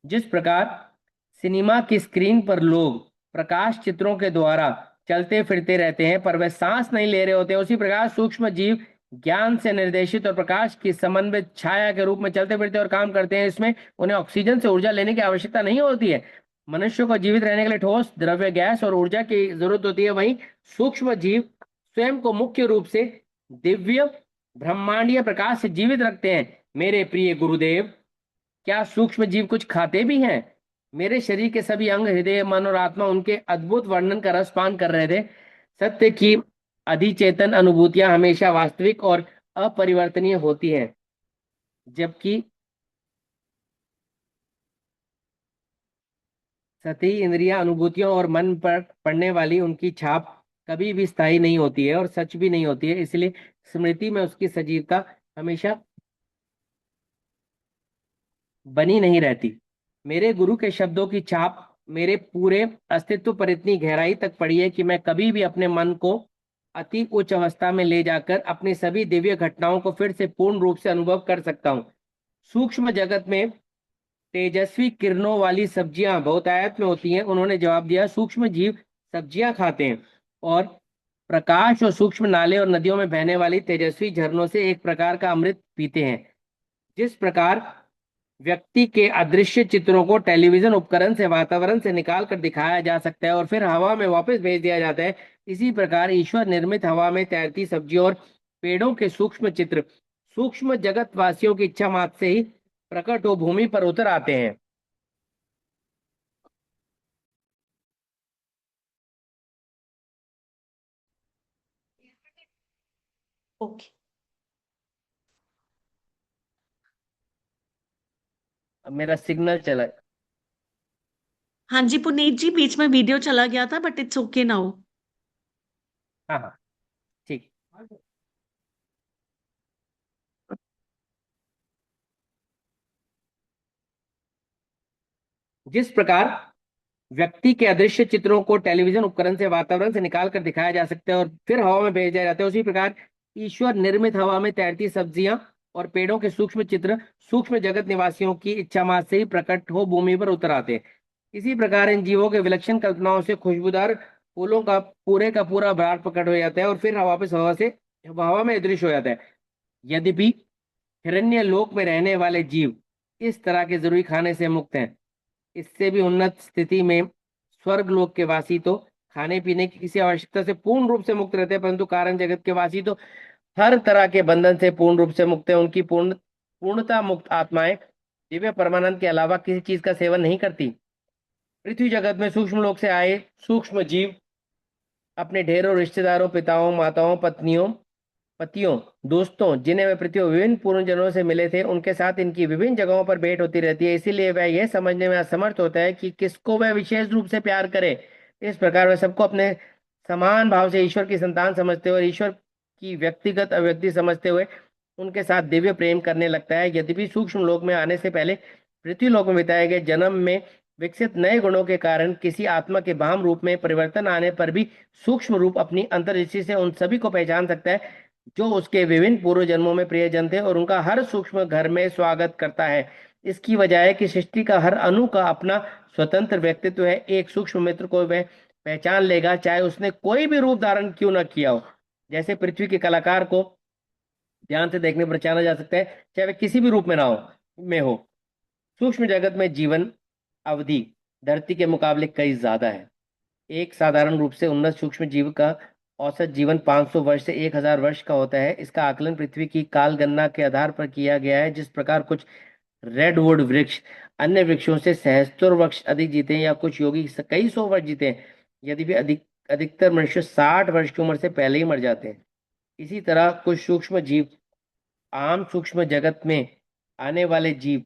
जिस प्रकार सिनेमा की स्क्रीन पर लोग प्रकाश चित्रों के द्वारा चलते फिरते रहते हैं पर वे सांस नहीं ले रहे होते, उसी प्रकार सूक्ष्म जीव ज्ञान से निर्देशित और प्रकाश की समन्वित छाया के रूप में चलते फिरते और काम करते हैं। इसमें उन्हें ऑक्सीजन से ऊर्जा लेने की आवश्यकता नहीं होती है। मनुष्य को जीवित रहने के लिए ठोस द्रव्य गैस और ऊर्जा की जरूरत होती है। वहीं सूक्ष्म जीव स्वयं को मुख्य रूप से दिव्य ब्रह्मांडीय प्रकाश से जीवित रखते हैं। मेरे प्रिय गुरुदेव, क्या सूक्ष्म जीव कुछ खाते भी हैं? मेरे शरीर के सभी अंग, हृदय, मन और आत्मा उनके अद्भुत वर्णन का रसपान कर रहे थे। सत्य की अधिचेतन अनुभूतियां हमेशा वास्तविक और अपरिवर्तनीय होती हैं, जबकि सतही इंद्रियां, अनुभूतियों और मन पर पड़ने वाली उनकी छाप कभी भी स्थायी नहीं होती है और सच भी नहीं होती है। इसलिए स्मृति में उसकी सजीवता हमेशा बनी नहीं रहती। मेरे गुरु के शब्दों की छाप मेरे पूरे अस्तित्व पर इतनी गहराई तक पड़ी है कि मैं कभी भी अपने मन को अति उच्च अवस्था में ले जाकर अपनी सभी दिव्य घटनाओं को फिर से पूर्ण रूप से अनुभव कर सकता हूँ। सूक्ष्म जगत में तेजस्वी किरणों वाली सब्जियां बहुतायत में होती हैं। उन्होंने जवाब दिया, सूक्ष्म जीव सब्जियां खाते हैं और प्रकाश और सूक्ष्म नाले और नदियों में बहने वाली तेजस्वी झरनों से एक प्रकार का अमृत पीते हैं। जिस प्रकार व्यक्ति के अदृश्य चित्रों को टेलीविजन उपकरण से वातावरण से निकाल कर दिखाया जा सकता है और फिर हवा में वापस भेज दिया जाता है, इसी प्रकार ईश्वर निर्मित हवा में तैरती सब्जियों और पेड़ों के सूक्ष्म चित्र सूक्ष्म जगत वासियों की इच्छा मात्र से ही प्रकट हो भूमि पर उतर आते हैं। ओके। अब मेरा सिग्नल चला। हाँ जी पुनीत जी, बीच में वीडियो चला गया था, बट इट्स ओके नाउ। हाँ हाँ, ठीक। जिस प्रकार व्यक्ति के अदृश्य चित्रों को टेलीविजन उपकरण से वातावरण से निकाल कर दिखाया जा सकता है और फिर हवा में भेज दिया जाता है, उसी प्रकार ईश्वर निर्मित हवा में तैरती सब्जियां और पेड़ों के सूक्ष्म चित्र सूक्ष्म जगत निवासियों की इच्छा मात्र से ही प्रकट हो भूमि पर उतर आते हैं। इसी प्रकार इन जीवों के विलक्षण कल्पनाओं से खुशबूदार फूलों का पूरा भार प्रकट हो जाता है और फिर वापस हवा में अदृश्य हो जाता है। यद्यपि हिरण्य लोक में रहने वाले जीव इस तरह के जरूरी खाने से मुक्त हैं, इससे भी उन्नत स्थिति में स्वर्ग लोक के वासी तो खाने पीने की किसी आवश्यकता से पूर्ण रूप से मुक्त रहते हैं, परंतु कारण जगत के वासी तो हर तरह के बंधन से पूर्ण रूप से मुक्त है। उनकी पूर्णता मुक्त आत्माएं दिव्य परमानंद के अलावा किसी चीज का सेवन नहीं करती। पृथ्वी जगत में सूक्ष्म लोक से आए सूक्ष्म जीव अपने ढेरों रिश्तेदारों, पिताओं, माताओं, पतियों, दोस्तों, जिन्हें वे पृथ्वी में विभिन्न पूर्व जन्मों से मिले थे, उनके साथ इनकी विभिन्न जगहों पर भेंट होती रहती है। इसीलिए वह यह समझने में असमर्थ होता है कि किसको वह विशेष रूप से प्यार करे। इस प्रकार वह सबको अपने समान भाव से ईश्वर की संतान समझते हुए और ईश्वर की व्यक्तिगत अभिव्यक्ति समझते हुए उनके साथ दिव्य प्रेम करने लगता है। यद्यपि सूक्ष्म लोक में आने से पहले पृथ्वी लोक में बिताए गए जन्म में विकसित नए गुणों के कारण किसी आत्मा के भाम रूप में परिवर्तन आने पर भी सूक्ष्म रूप अपनी अंतर्दृष्टि से उन सभी को पहचान सकता है जो उसके विभिन्न पूर्व जन्मों में प्रियजन थे और उनका हर सूक्ष्म घर में स्वागत करता है। इसकी वजह है कि सृष्टि का हर अणु का अपना स्वतंत्र व्यक्तित्व है। एक सूक्ष्म मित्र को वह पहचान लेगा चाहे उसने कोई भी रूप धारण क्यों न किया हो। जैसे पृथ्वी के कलाकार को ध्यान से देखने पर पहचाना जा सकता है, चाहे वह किसी भी रूप में ना हो में हो। सूक्ष्म जगत में जीवन अवधि धरती के मुकाबले कई ज्यादा है। एक साधारण रूप से उन्नत सूक्ष्म जीव का औसत जीवन 500 वर्ष से 1000 वर्ष का होता है। इसका आकलन पृथ्वी की काल गणना के आधार पर किया गया है। जिस प्रकार कुछ रेडवुड वृक्ष अन्य वृक्षों से सहस्त्रों वर्ष अधिक जीते हैं या कुछ योगी कई सौ वर्ष जीते हैं, यदि अधिकतर मनुष्य 60 वर्ष की उम्र से पहले ही मर जाते हैं। इसी तरह कुछ सूक्ष्म जीव आम सूक्ष्म जगत में आने वाले जीव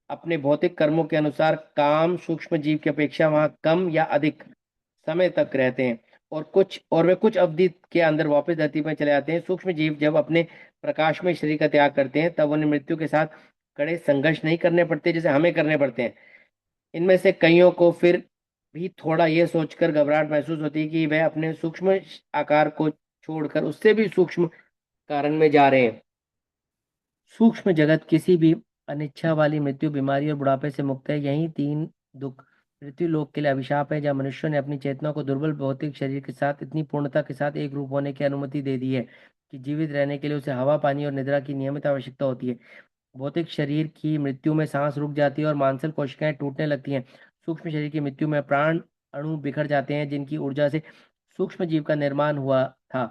अपने भौतिक कर्मों के अनुसार काम सूक्ष्म जीव की अपेक्षा वहां कम या अधिक समय तक रहते हैं और वे कुछ अवधि के अंदर वापस धरती पर चले जाते हैं। सूक्ष्म जीव जब अपने प्रकाश में शरीर का त्याग करते हैं तब उन्हें मृत्यु के साथ कड़े संघर्ष नहीं करने पड़ते जैसे हमें करने पड़ते हैं। इनमें से कईयों को फिर भी थोड़ा यह सोचकर घबराहट महसूस होती है कि वह अपने सूक्ष्म आकार को छोड़कर उससे भी सूक्ष्म कारण में जा रहे हैं। सूक्ष्म जगत किसी भी अनिच्छा वाली मृत्यु, बीमारी और बुढ़ापे से मुक्त है। यही तीन दुख पृथ्वी लोक के लिए अभिशाप है, जहाँ मनुष्य ने अपनी चेतना को दुर्बल भौतिक शरीर के साथ इतनी पूर्णता के साथ एक रूप होने की अनुमति दे दी है कि जीवित रहने के लिए उसे हवा, पानी और निद्रा की नियमित आवश्यकता होती है। भौतिक शरीर की मृत्यु में सांस रुक जाती है और मांसल कोशिकाएं टूटने लगती हैं। सूक्ष्म शरीर की मृत्यु में प्राण अणु बिखर जाते हैं जिनकी ऊर्जा से सूक्ष्म जीव का निर्माण हुआ था।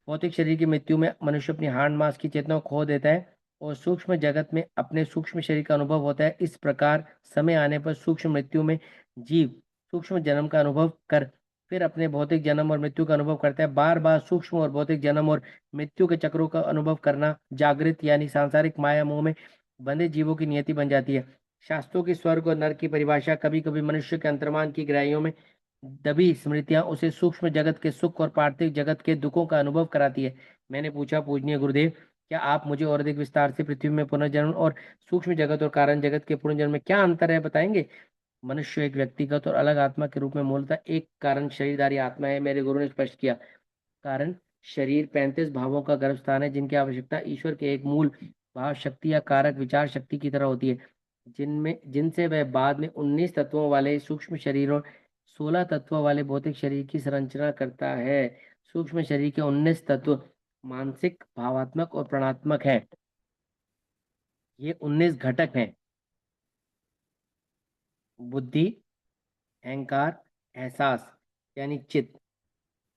भौतिक शरीर की मृत्यु में मनुष्य अपनी हाड़ मांस की चेतना को खो देता है और सूक्ष्म जगत में अपने सूक्ष्म शरीर का अनुभव होता है। इस प्रकार समय आने पर सूक्ष्म मृत्यु में जीव सूक्ष्म जन्म का अनुभव कर फिर अपने भौतिक जन्म और मृत्यु का अनुभव करता है। बार बार सूक्ष्म और भौतिक जन्म और मृत्यु के चक्रों का अनुभव करना जागृत यानी सांसारिक माया मोह में बंधे जीवों की नियति बन जाती है। शास्त्रों की स्वर्ग और नरक की परिभाषा कभी कभी मनुष्य के अंतर्मन की गहराइयों में दबी स्मृतियां उसे सूक्ष्म जगत के सुख और पार्थिव जगत के दुखों का अनुभव कराती है। मैंने पूछा, पूजनीय गुरुदेव, क्या आप मुझे और अधिक विस्तार से पृथ्वी में पुनर्जन्म और सूक्ष्म जगत और कारण जगत के पुनर्जन्म में क्या अंतर है बताएंगे? मनुष्य एक व्यक्तिगत और अलग आत्मा के रूप में मूलतः एक कारण शरीरधारी आत्मा है। मेरे गुरु ने स्पष्ट किया, कारण शरीर 35 भावों का गर्भ स्थान है जिनकी आवश्यकता ईश्वर के एक मूल भाव शक्ति या कारक विचार शक्ति की तरह होती है, जिनसे वह बाद में 19 तत्वों वाले सूक्ष्म शरीर और 16 तत्वों वाले भौतिक शरीर की संरचना करता है। सूक्ष्म शरीर के 19 तत्व मानसिक, भावात्मक और प्राणात्मक है। ये 19 घटक हैं: बुद्धि, अहंकार, एहसास यानी चित्त,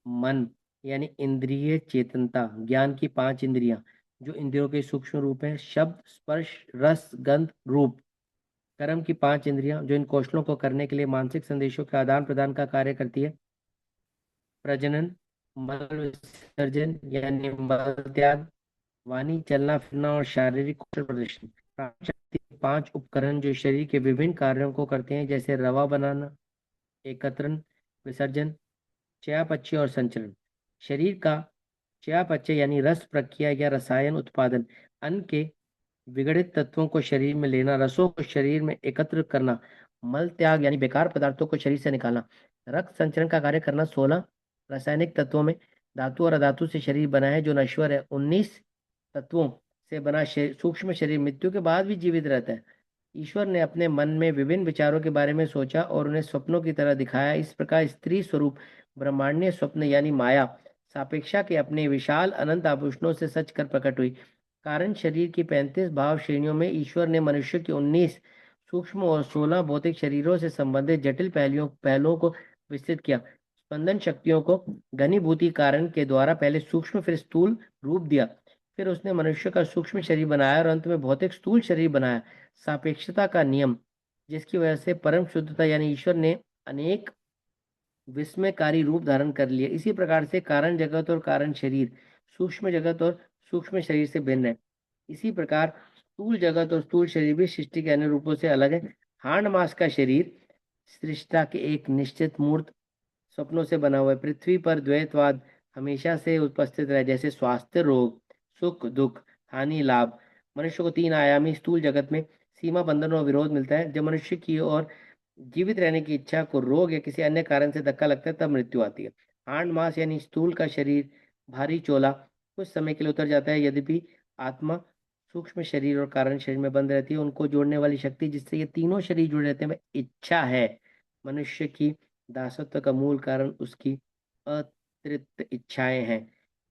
मन यानी इंद्रिय चेतनता, ज्ञान की 5 इंद्रियां जो इंद्रियों के सूक्ष्म रूप हैं, शब्द, स्पर्श, रस, गंध, रूप, कर्म की 5 इंद्रियां जो इन कौशलों को करने के लिए मानसिक संदेशों के आदान प्रदान का कार्य करती है, प्रजनन, मल विसर्जन यानी मल त्याग, वाणी, चलना फिरना और शारीरिक कौशल प्रदर्शन, प्राण शक्ति, 5 उपकरण जो शरीर के विभिन्न कार्यों को करते हैं, जैसे रवा बनाना, एकत्रण, विसर्जन, चयापचय और संचरण। शरीर का चयापचय यानी रस प्रक्रिया या रसायन उत्पादन, अन्न के विघटित तत्वों को शरीर में लेना, रसों को शरीर में एकत्र करना, मल त्याग यानी बेकार पदार्थों को शरीर से निकालना, रक्त संचरण का कार्य करना। 16 रासायनिक तत्वों में धातु और अधातु से शरीर बना है जो नश्वर है। 19 तत्वों से बना सूक्ष्म शरीर मृत्यु के बाद भी जीवित रहता है। ईश्वर ने अपने मन में विभिन्न विचारों के बारे में सोचा और उन्हें स्वप्नों की तरह दिखाया। इस प्रकार स्त्री स्वरूप ब्रह्मांडीय स्वप्न यानी माया सापेक्षा के अपने विशाल अनंत आभूषणों से सच कर प्रकट हुई। कारण शरीर की 35 भाव श्रेणियों में ईश्वर ने मनुष्य के 19 सूक्ष्म और 16 भौतिक शरीरों से संबंधित जटिल पहलुओं को विस्तृत किया। स्पंदन शक्तियों को घनीभूति कारण के द्वारा पहले सूक्ष्म फिर स्थूल रूप दिया। फिर उसने मनुष्य का सूक्ष्म शरीर बनाया और अंत में भौतिक स्थूल शरीर बनाया। सापेक्षता का नियम, जिसकी वजह से परम शुद्धता यानी ईश्वर ने अनेक विस्मयकारी रूप धारण कर लिए। इसी प्रकार से कारण जगत और कारण शरीर सूक्ष्म जगत और सूक्ष्म शरीर से भिन्न है। इसी प्रकार स्थूल जगत और स्थूल शरीर भी सृष्टि के अन्य रूपों से अलग है। हाड़ मास का शरीर सृष्टि के एक निश्चित मूर्त स्वप्नों से बना हुआ है। पृथ्वी पर द्वैतवाद हमेशा से उपस्थित रहा, जैसे स्वास्थ्य, रोग, सुख, दुख, हानि, लाभ। मनुष्य को 3 आयामी स्थूल जगत में सीमा, बंधन और विरोध मिलता है। जब मनुष्य की और जीवित रहने की इच्छा को रोग या किसी अन्य कारण से धक्का लगता है तब मृत्यु आती है। हाड़ मास यानी स्थूल का शरीर, भारी चोला, कुछ समय के लिए उतर जाता है। यद्यपि आत्मा सूक्ष्म शरीर और कारण शरीर में बंद रहती है। उनको जोड़ने वाली शक्ति जिससे ये तीनों शरीर जुड़े रहते हैं वह इच्छा है। मनुष्य की दासत्व का मूल कारण उसकी अतिरिक्त इच्छाएं हैं।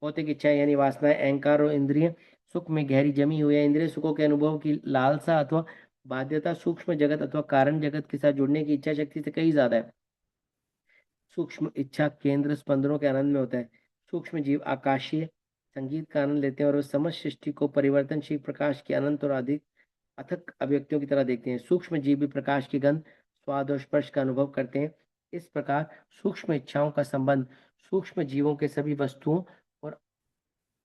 भौतिक इच्छाएं यानी वासनाएं, अहंकार और इंद्रिय सुख में गहरी जमी हुई है। इंद्रिय सुखों के अनुभव की लालसा अथवा बाध्यता सूक्ष्म जगत अथवा कारण जगत के साथ जुड़ने की इच्छा शक्ति से कहीं ज्यादा है। सूक्ष्म इच्छा केंद्र स्पंदनों के आनंद में होता है। सूक्ष्म जीव आकाशीय संगीत का आनंद लेते हैं और उस समस्त सृष्टि को परिवर्तनशील प्रकाश के अनंत और अधिक अथक अभिव्यक्तियों की तरह देखते हैं। सूक्ष्म जीव भी प्रकाश की गंध, स्वाद और स्पर्श का अनुभव करते हैं। इस प्रकार सूक्ष्म इच्छाओं का संबंध सूक्ष्म जीवों के सभी वस्तुओं और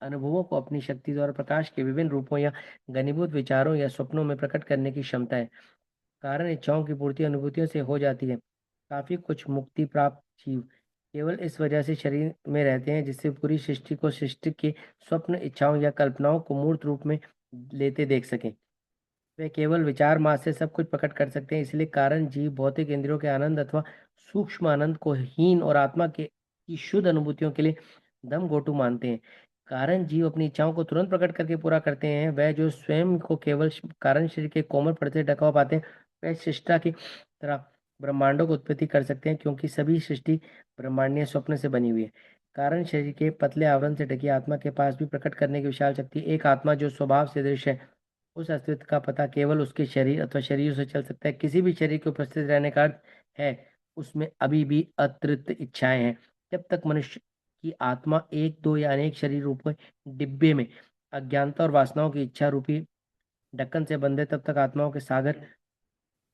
अनुभवों को अपनी शक्ति द्वारा प्रकाश के विभिन्न रूपों या घनीभूत विचारों या स्वप्नों में प्रकट करने की क्षमता है। कारण इच्छाओं की पूर्ति अनुभूतियों से हो जाती है। काफी कुछ मुक्ति प्राप्त जीव केवल इस वजह से शरीर में रहते हैं जिससे पूरी सृष्टि को सृष्टि के स्वप्न, इच्छाओं या कल्पनाओं को मूर्त रूप में लेते देख सकें। वे केवल विचार मात्र से सब कुछ प्रकट कर सकते हैं। इसलिए कारण जीव भौतिक इंद्रियों के आनंद अथवा सूक्ष्म आनंद को हीन और आत्मा के की शुद्ध अनुभूतियों के लिए दम घोटू मानते हैं। कारण जीव अपनी इच्छाओं को तुरंत प्रकट करके पूरा करते हैं। वह जो स्वयं को केवल कारण शरीर के कोमल परत से ढका पाते हैं वह सृष्टा की तरह ब्रह्मांडों को उत्पत्ति कर सकते हैं, क्योंकि सभी सृष्टि ब्रह्मांडीय स्वप्न से बनी हुई है। कारण शरीर के पतले आवरण से ढकी आत्मा के पास भी प्रकट करने की विशाल शक्ति। एक आत्मा जो स्वभाव से दृश्य है, उस अस्तित्व का पता केवल उसके शरीर अथवा शरीर से चल सकता है। किसी भी शरीर के उपस्थित रहने का अर्थ है उसमें अभी भी अतिरिक्त इच्छाएं हैं। जब तक मनुष्य की आत्मा एक, दो या अनेक शरीर रूप में डिब्बे में अज्ञानता और वासनाओं की इच्छा रूपी ढक्कन से बंधे तब तक आत्माओं के सागर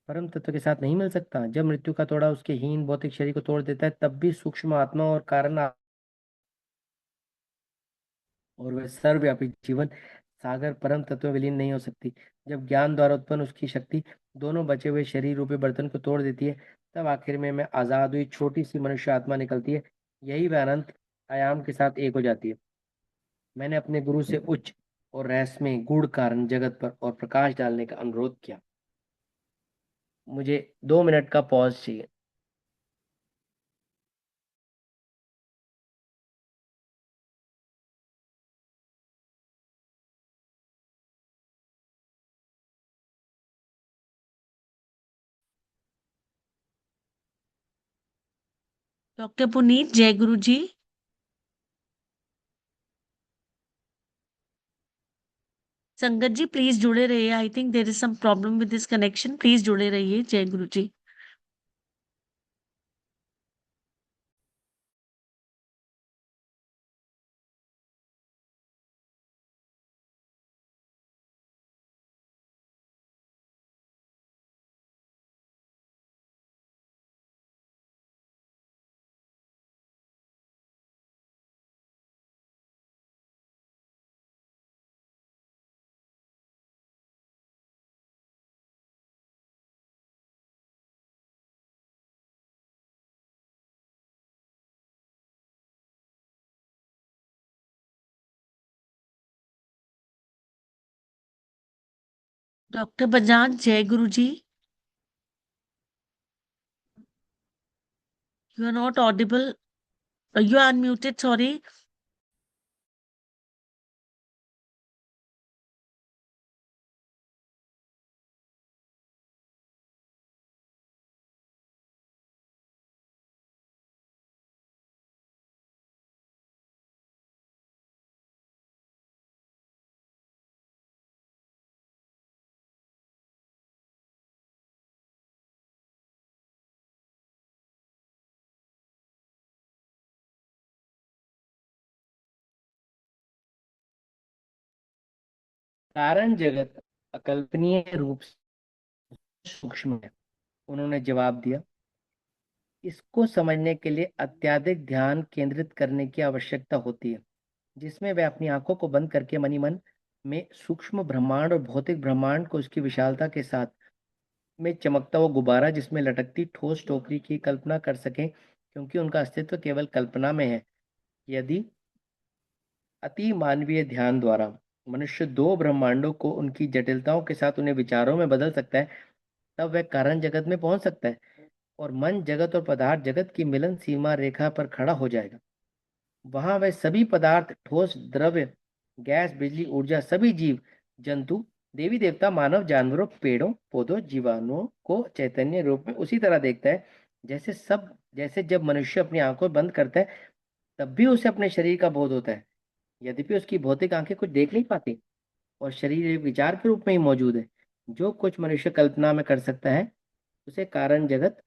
परम तत्व के साथ नहीं मिल सकता। जब मृत्यु का तोड़ा उसके हीन भौतिक शरीर को तोड़ देता है, तब भी सूक्ष्म आत्मा और कारण और वह सर्वव्यापी जीवन सागर परम तत्व में विलीन नहीं हो सकती। जब ज्ञान द्वारा उत्पन्न उसकी शक्ति दोनों बचे हुए शरीर रूपी बर्तन को तोड़ देती है, तब आखिर में मैं आजाद हुई छोटी सी मनुष्य आत्मा निकलती है। यही वह अनंत आयाम के साथ एक हो जाती है। मैंने अपने गुरु से उच्च और रहस्यमय गूढ़ कारण जगत पर और प्रकाश डालने का अनुरोध किया। मुझे 2 मिनट का पॉज चाहिए। डॉक्टर पुनीत, जय गुरु जी। संगत जी प्लीज जुड़े रहिए। I think there is some problem with this connection. Please जुड़े रहिए। जय गुरु जी। डॉक्टर बजाज, जय गुरु ji. You are not audible. You are unmuted, sorry. कारण जगत अकल्पनीय रूप से सूक्ष्म है। उन्होंने जवाब दिया, इसको समझने के लिए अत्यधिक ध्यान केंद्रित करने की आवश्यकता होती है, जिसमें वे अपनी आंखों को बंद करके मनी मन में सूक्ष्म ब्रह्मांड और भौतिक ब्रह्मांड को उसकी विशालता के साथ में चमकता हुआ गुब्बारा जिसमें लटकती ठोस टोकरी की कल्पना कर सकें, क्योंकि उनका अस्तित्व केवल कल्पना में है। यदि अति मानवीय ध्यान द्वारा मनुष्य दो ब्रह्मांडों को उनकी जटिलताओं के साथ उन्हें विचारों में बदल सकता है, तब वह कारण जगत में पहुंच सकता है और मन जगत और पदार्थ जगत की मिलन सीमा रेखा पर खड़ा हो जाएगा। वहां वह सभी पदार्थ, ठोस, द्रव्य, गैस, बिजली, ऊर्जा, सभी जीव जंतु, देवी देवता, मानव, जानवरों, पेड़ों, पौधों, जीवाणुओं को चैतन्य रूप में उसी तरह देखता है जैसे जब मनुष्य अपनी आंखों बंद करता है, तब भी उसे अपने शरीर का बोध होता है। यद्यपि उसकी भौतिक आंखें कुछ देख नहीं पाती और शरीर एक विचार के रूप में ही मौजूद है। जो कुछ मनुष्य कल्पना में कर सकता है, उसे कारण जगत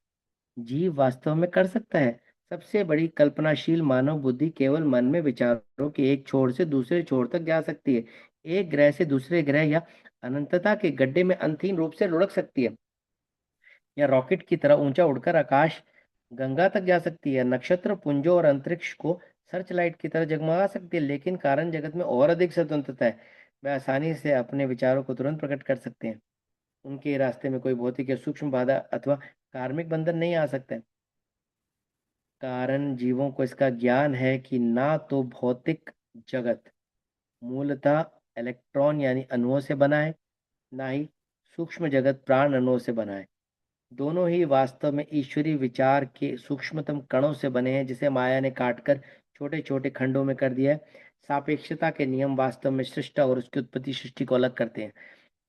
जीव वास्तव में कर सकता है। सबसे बड़ी कल्पनाशील मानव बुद्धि केवल मन में विचारों के एक छोर से दूसरे छोर तक जा सकती है, एक ग्रह से दूसरे ग्रह या अनंतता के गड्ढे में अंतहीन रूप से लुढ़क सकती है, या रॉकेट की तरह ऊंचा उड़कर आकाश गंगा तक जा सकती है, नक्षत्र पुंजों और अंतरिक्ष को सर्च लाइट की तरह जगमगा सकती है। लेकिन कारण जगत में और अधिक स्वतंत्रता है। वे आसानी से अपने विचारों को तुरंत प्रकट कर सकते हैं। उनके रास्ते में कोई भौतिक या सूक्ष्म बाधा अथवा कार्मिक बंधन नहीं आ सकता है। कारण जीवों को इसका ज्ञान है कि ना तो भौतिक जगत मूलतः इलेक्ट्रॉन यानी अणुओं से बना है, ना ही सूक्ष्म जगत प्राण अणुओं से बना है। दोनों ही वास्तव में ईश्वरीय विचार के सूक्ष्मतम कणों से बने हैं, जिसे माया ने काटकर छोटे छोटे खंडों में कर दिया है। सापेक्षता के नियम वास्तव में सृष्टा और उसकी उत्पत्ति सृष्टि को अलग करते हैं।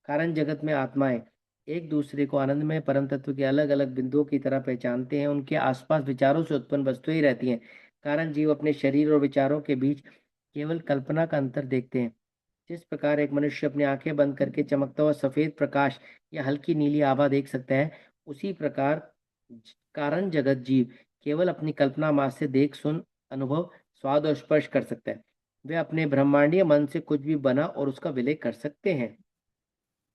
कारण जगत में आत्माएं एक दूसरे को आनंदमय परम तत्व के अलग अलग बिंदुओं की तरह पहचानते हैं। उनके आसपास विचारों से उत्पन्न वस्तुएं ही रहती हैं। कारण जीव अपने शरीर और विचारों के बीच केवल कल्पना का अंतर देखते हैं। जिस प्रकार एक मनुष्य अपनी आंखें बंद करके चमकता हुआ सफेद प्रकाश या हल्की नीली आभा देख सकता है, उसी प्रकार कारण जगत जीव केवल अपनी कल्पना मात्र से देख, सुन, अनुभव, स्वाद और स्पर्श कर सकता है। वे अपने ब्रह्मांडीय मन से कुछ भी बना और उसका विलय कर सकते हैं।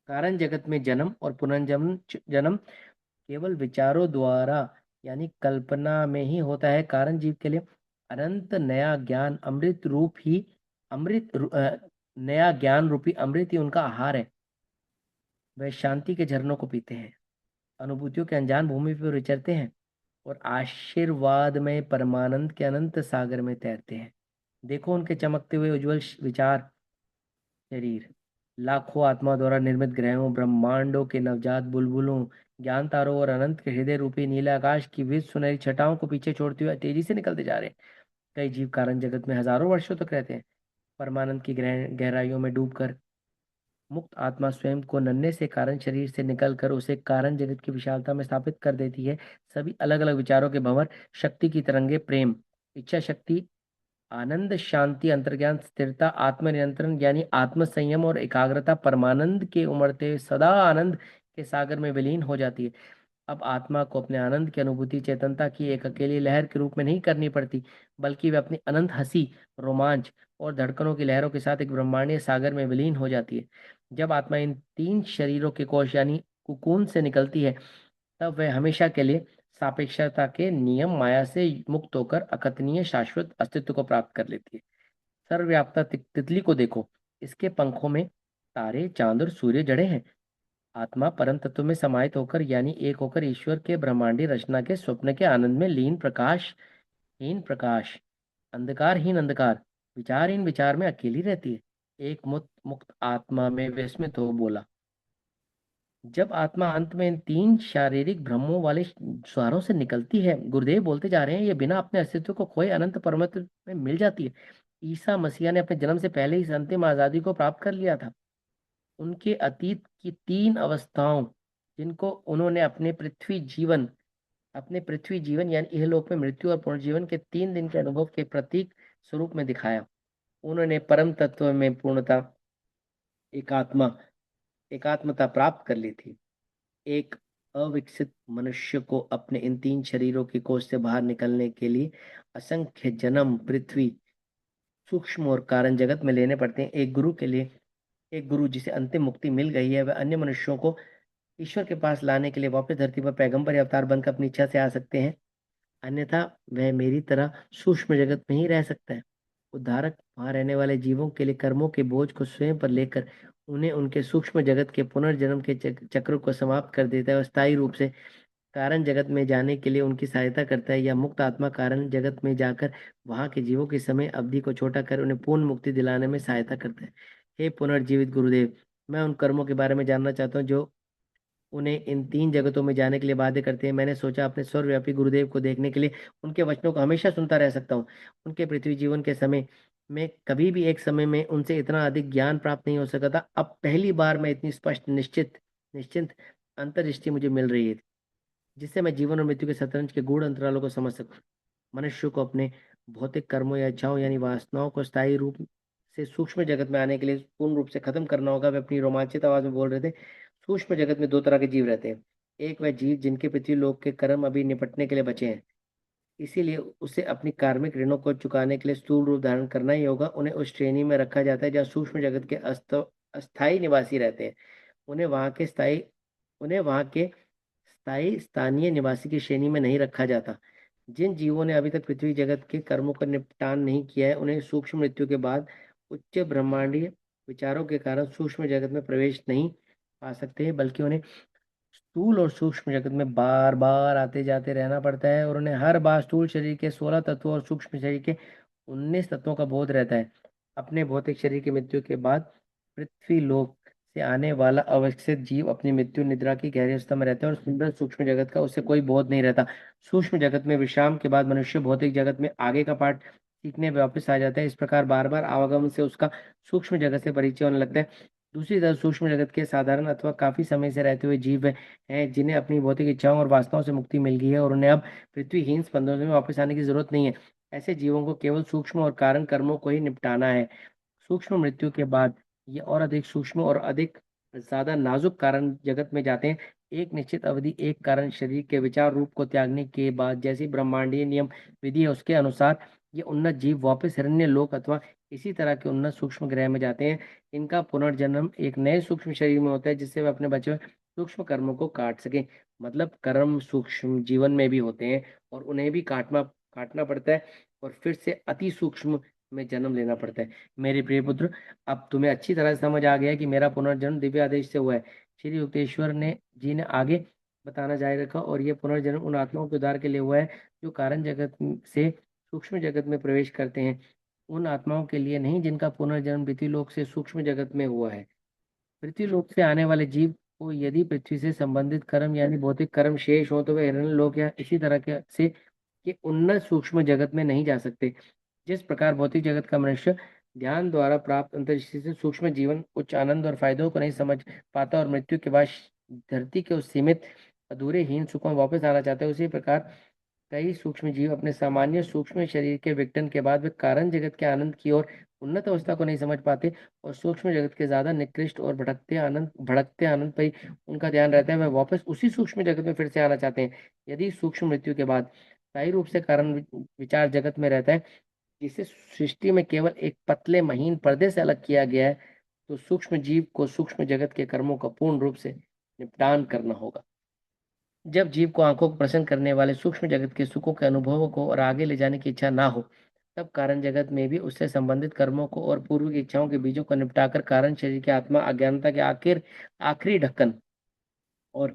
कारण जगत में जन्म और पुनर्जन्म जन्म केवल विचारों द्वारा यानी कल्पना में ही होता है। कारण जीव के लिए अनंत नया ज्ञान अमृत रूप ही नया ज्ञान रूपी अमृत ही उनका आहार है। वह शांति के झरनों को पीते हैं, अनुभूतियों के अनजान भूमि पर विचरते हैं और आशीर्वाद में परमानंद के अनंत सागर में तैरते हैं। देखो उनके चमकते हुए उज्जवल विचार शरीर, लाखों आत्मा द्वारा निर्मित ग्रहों, ब्रह्मांडों के नवजात बुलबुलों, ज्ञान तारों और अनंत के हृदय रूपी नीले आकाश की विश्व सुनहरी छटाओं को पीछे छोड़ते हुए तेजी से निकलते जा रहे हैं। कई जीव कारण जगत में हजारों वर्षों तक रहते हैं, परमानंद की गहराइयों में डूबकर। मुक्त आत्मा स्वयं को नन्हे से कारण शरीर से निकलकर उसे कारण जगत की विशालता में स्थापित कर देती है। सभी अलग अलग विचारों के भंवर, शक्ति की तरंगे, प्रेम, इच्छा शक्ति, आनंद, शांति, अंतर्ज्ञान, स्थिरता, आत्मनियंत्रण यानी आत्म संयम और एकाग्रता परमानंद के उमड़ते हुए सदा आनंद के सागर में विलीन हो जाती है। अब आत्मा को अपने आनंद की अनुभूति चेतनता की एक अकेली लहर के रूप में नहीं करनी पड़ती, बल्कि वे अपनी अनंत हंसी, रोमांच और धड़कनों की लहरों के साथ एक ब्रह्मांडीय सागर में विलीन हो जाती है। जब आत्मा इन तीन शरीरों के कोश यानी कुकून से निकलती है, तब वह हमेशा के लिए सापेक्षता के नियम माया से मुक्त होकर अकथनीय शाश्वत अस्तित्व को प्राप्त कर लेती है। सर्वव्याप्ता तितली को देखो, इसके पंखों में तारे, चांद और सूर्य जड़े हैं। आत्मा परम तत्व में समाहित होकर यानी एक होकर ईश्वर के ब्रह्मांडी रचना के स्वप्न के आनंद में लीन हीन प्रकाश, अंधकारहीन अंधकार, विचारहीन विचार में अकेली रहती है। एक मुक्त आत्मा में विस्मित हो बोला, जब आत्मा अंत में इन तीन शारीरिक भ्रमों वाले द्वारों से निकलती है, गुरुदेव बोलते जा रहे हैं, ये बिना अपने अस्तित्व को खोए अनंत परमत्व में मिल जाती है। ईसा मसीहा ने अपने जन्म से पहले ही इस अंतिम आजादी को प्राप्त कर लिया था। उनके अतीत की तीन अवस्थाओं, जिनको उन्होंने अपने पृथ्वी जीवन यानी इहलोक में मृत्यु और पुनर्जीवन के 3 दिन के अनुभव के प्रतीक स्वरूप में दिखाया। उन्होंने परम तत्व में पूर्णता एकात्मता प्राप्त कर ली थी। एक अविकसित मनुष्य को अपने इन तीन शरीरों की कोष से बाहर निकलने के लिए असंख्य जन्म पृथ्वी, सूक्ष्म और कारण जगत में लेने पड़ते हैं। एक गुरु जिसे अंतिम मुक्ति मिल गई है, वह अन्य मनुष्यों को ईश्वर के पास लाने के लिए वापस धरती पर पैगंबर या अवतार बनकर अपनी इच्छा से आ सकते हैं, अन्यथा वह मेरी तरह सूक्ष्म जगत में ही रह सकता है। उद्धारक वहां रहने वाले जीवों के लिए कर्मों के बोझ को स्वयं पर लेकर उन्हें उनके सूक्ष्म जगत के पुनर्जन्म के चक्र को समाप्त कर देता है और स्थायी रूप से कारण जगत में जाने के लिए उनकी सहायता करता है। या मुक्त आत्मा कारण जगत में जाकर वहां के जीवों की समय अवधि को छोटा कर उन्हें पूर्ण मुक्ति दिलाने में सहायता करता है। हे पुनर्जीवित गुरुदेव, मैं उन कर्मों के बारे में जानना चाहता हूँ जो उन्हें इन तीन जगतों में जाने के लिए बाध्य करते हैं। मैंने सोचा अपने सर्वव्यापी गुरुदेव को देखने के लिए उनके वचनों को हमेशा सुनता रह सकता हूँ। उनके पृथ्वी जीवन के समय में कभी भी एक समय में उनसे इतना अधिक ज्ञान प्राप्त नहीं हो सका था। अब पहली बार मैं इतनी स्पष्ट निश्चिंत अंतर्दृष्टि मुझे मिल रही है, जिससे मैं जीवन और मृत्यु के शतरंज के गूढ़ अंतरालों को समझ सकूं। मनुष्य को अपने भौतिक कर्मों या इच्छाओं यानी वासनाओं को स्थायी रूप से सूक्ष्म जगत में आने के लिए पूर्ण रूप से खत्म करना होगा। वे अपनी रोमांचित आवाज में बोल रहे थे। सूक्ष्म जगत में 2 तरह के जीव रहते हैं। एक वह जीव जिनके पृथ्वी लोक के कर्म अभी निपटने के लिए बचे हैं, इसीलिए उसे अपनी कार्मिक ऋणों को चुकाने के लिए स्थूल रूप धारण करना ही होगा। उन्हें उस श्रेणी में रखा जाता है जहाँ सूक्ष्म जगत के अस्थायी निवासी रहते हैं। उन्हें वहाँ के स्थायी स्थानीय निवासी की श्रेणी में नहीं रखा जाता। जिन जीवों ने अभी तक पृथ्वी जगत के कर्मों का निपटान नहीं किया है, उन्हें सूक्ष्म मृत्यु के बाद उच्च ब्रह्मांडीय विचारों के कारण सूक्ष्म जगत में प्रवेश नहीं पा सकते हैं, बल्कि उन्हें स्थूल और सूक्ष्म जगत में बार बार आते जाते रहना पड़ता है। और उन्हें हर बार स्थूल शरीर के 16 तत्वों और सूक्ष्म शरीर के 19 तत्वों का बोध रहता है। अपने भौतिक शरीर की मृत्यु के बाद पृथ्वी लोक से आने वाला अविकसित जीव अपनी मृत्यु निद्रा की गहरी अवस्था में रहता है और सुंदर सूक्ष्म जगत का उसे कोई बोध नहीं रहता। सूक्ष्म जगत में विश्राम के बाद मनुष्य भौतिक जगत में आगे का पाठ सीखने वापस आ जाता है। इस प्रकार बार बार आवागमन से उसका सूक्ष्म जगत से परिचय होने लगता है। दूसरी तरफ सूक्ष्म जगत के साधारण अथवा काफी समय से रहते हुए जीव हैं जिन्हें अपनी भौतिक इच्छाओं और वासनाओं से मुक्ति मिल गई है और उन्हें अब पृथ्वीहीन स्पंदनों में वापस आने की जरूरत नहीं है। ऐसे जीवों को केवल सूक्ष्म और कारण कर्मों को ही निपटाना है। सूक्ष्म मृत्यु के बाद ये और अधिक सूक्ष्म और अधिक ज्यादा नाजुक कारण जगत में जाते हैं। एक निश्चित अवधि एक कारण शरीर के विचार रूप को त्यागने के बाद जैसी ब्रह्मांडीय नियम विधि है, उसके अनुसार ये उन्नत जीव वापस हिरण्य लोक अथवा इसी तरह के उन्नत सूक्ष्म ग्रह में जाते हैं। इनका पुनर्जन्म एक नए सूक्ष्म शरीर में होता है, जिससे वे अपने बचे हुए सूक्ष्म कर्मों को काट सकें। मतलब कर्म सूक्ष्म जीवन में भी होते हैं और उन्हें भी काटना काटना पड़ता है और फिर से अति सूक्ष्म में जन्म लेना पड़ता है। मेरे प्रिय पुत्र, अब तुम्हें अच्छी तरह से समझ आ गया है कि मेरा पुनर्जन्म दिव्य आदेश से हुआ है। श्री युक्तेश्वर ने जी ने आगे बताना जारी रखा, और यह पुनर्जन्म उन आत्माओं के उद्धार के लिए हुआ है जो कारण जगत से सूक्ष्म जगत में प्रवेश करते हैं। उन आत्माओं के लिए नहीं जिनका पुनर्जन्म पृथ्वी लोक से सूक्ष्म जगत में हुआ है। पृथ्वी लोक से आने वाले जीव को यदि पृथ्वी से संबंधित कर्म यानी भौतिक कर्म शेष हो तो वे हिरण्य लोक या इसी तरह के से के उन्नत सूक्ष्म जगत में नहीं जा सकते। जिस प्रकार भौतिक जगत का मनुष्य ध्यान द्वारा प्राप्त अंतर्दृष्टि से सूक्ष्म जीवन उच्च आनंद और फायदों को नहीं समझ पाता और मृत्यु के बाद धरती के उस सीमित अधूरे हीन सुख में वापस आना चाहता है, उसी प्रकार कई सूक्ष्म जीव अपने सामान्य सूक्ष्म शरीर के विघटन के बाद वे कारण जगत के आनंद की ओर उन्नत अवस्था को नहीं समझ पाते और सूक्ष्म जगत के ज्यादा निकृष्ट और भड़कते आनंद पर ही उनका ध्यान रहता है। वह वापस उसी सूक्ष्म जगत में फिर से आना चाहते हैं। यदि सूक्ष्म मृत्यु के बाद स्थायी रूप से कारण विचार जगत में रहता है, जिसे सृष्टि में केवल एक पतले महीन पर्दे से अलग किया गया है, तो सूक्ष्म जीव को सूक्ष्म जगत के कर्मों का पूर्ण रूप से निपटान करना होगा। जब जीव को आंखों को प्रसन्न करने वाले सूक्ष्म जगत के सुखों के अनुभवों को और आगे ले जाने की इच्छा ना हो, तब कारण जगत में भी उससे संबंधित कर्मों को और पूर्व की इच्छाओं के बीजों को निपटाकर कारण शरीर की आत्मा अज्ञानता के आखिरी ढक्कन और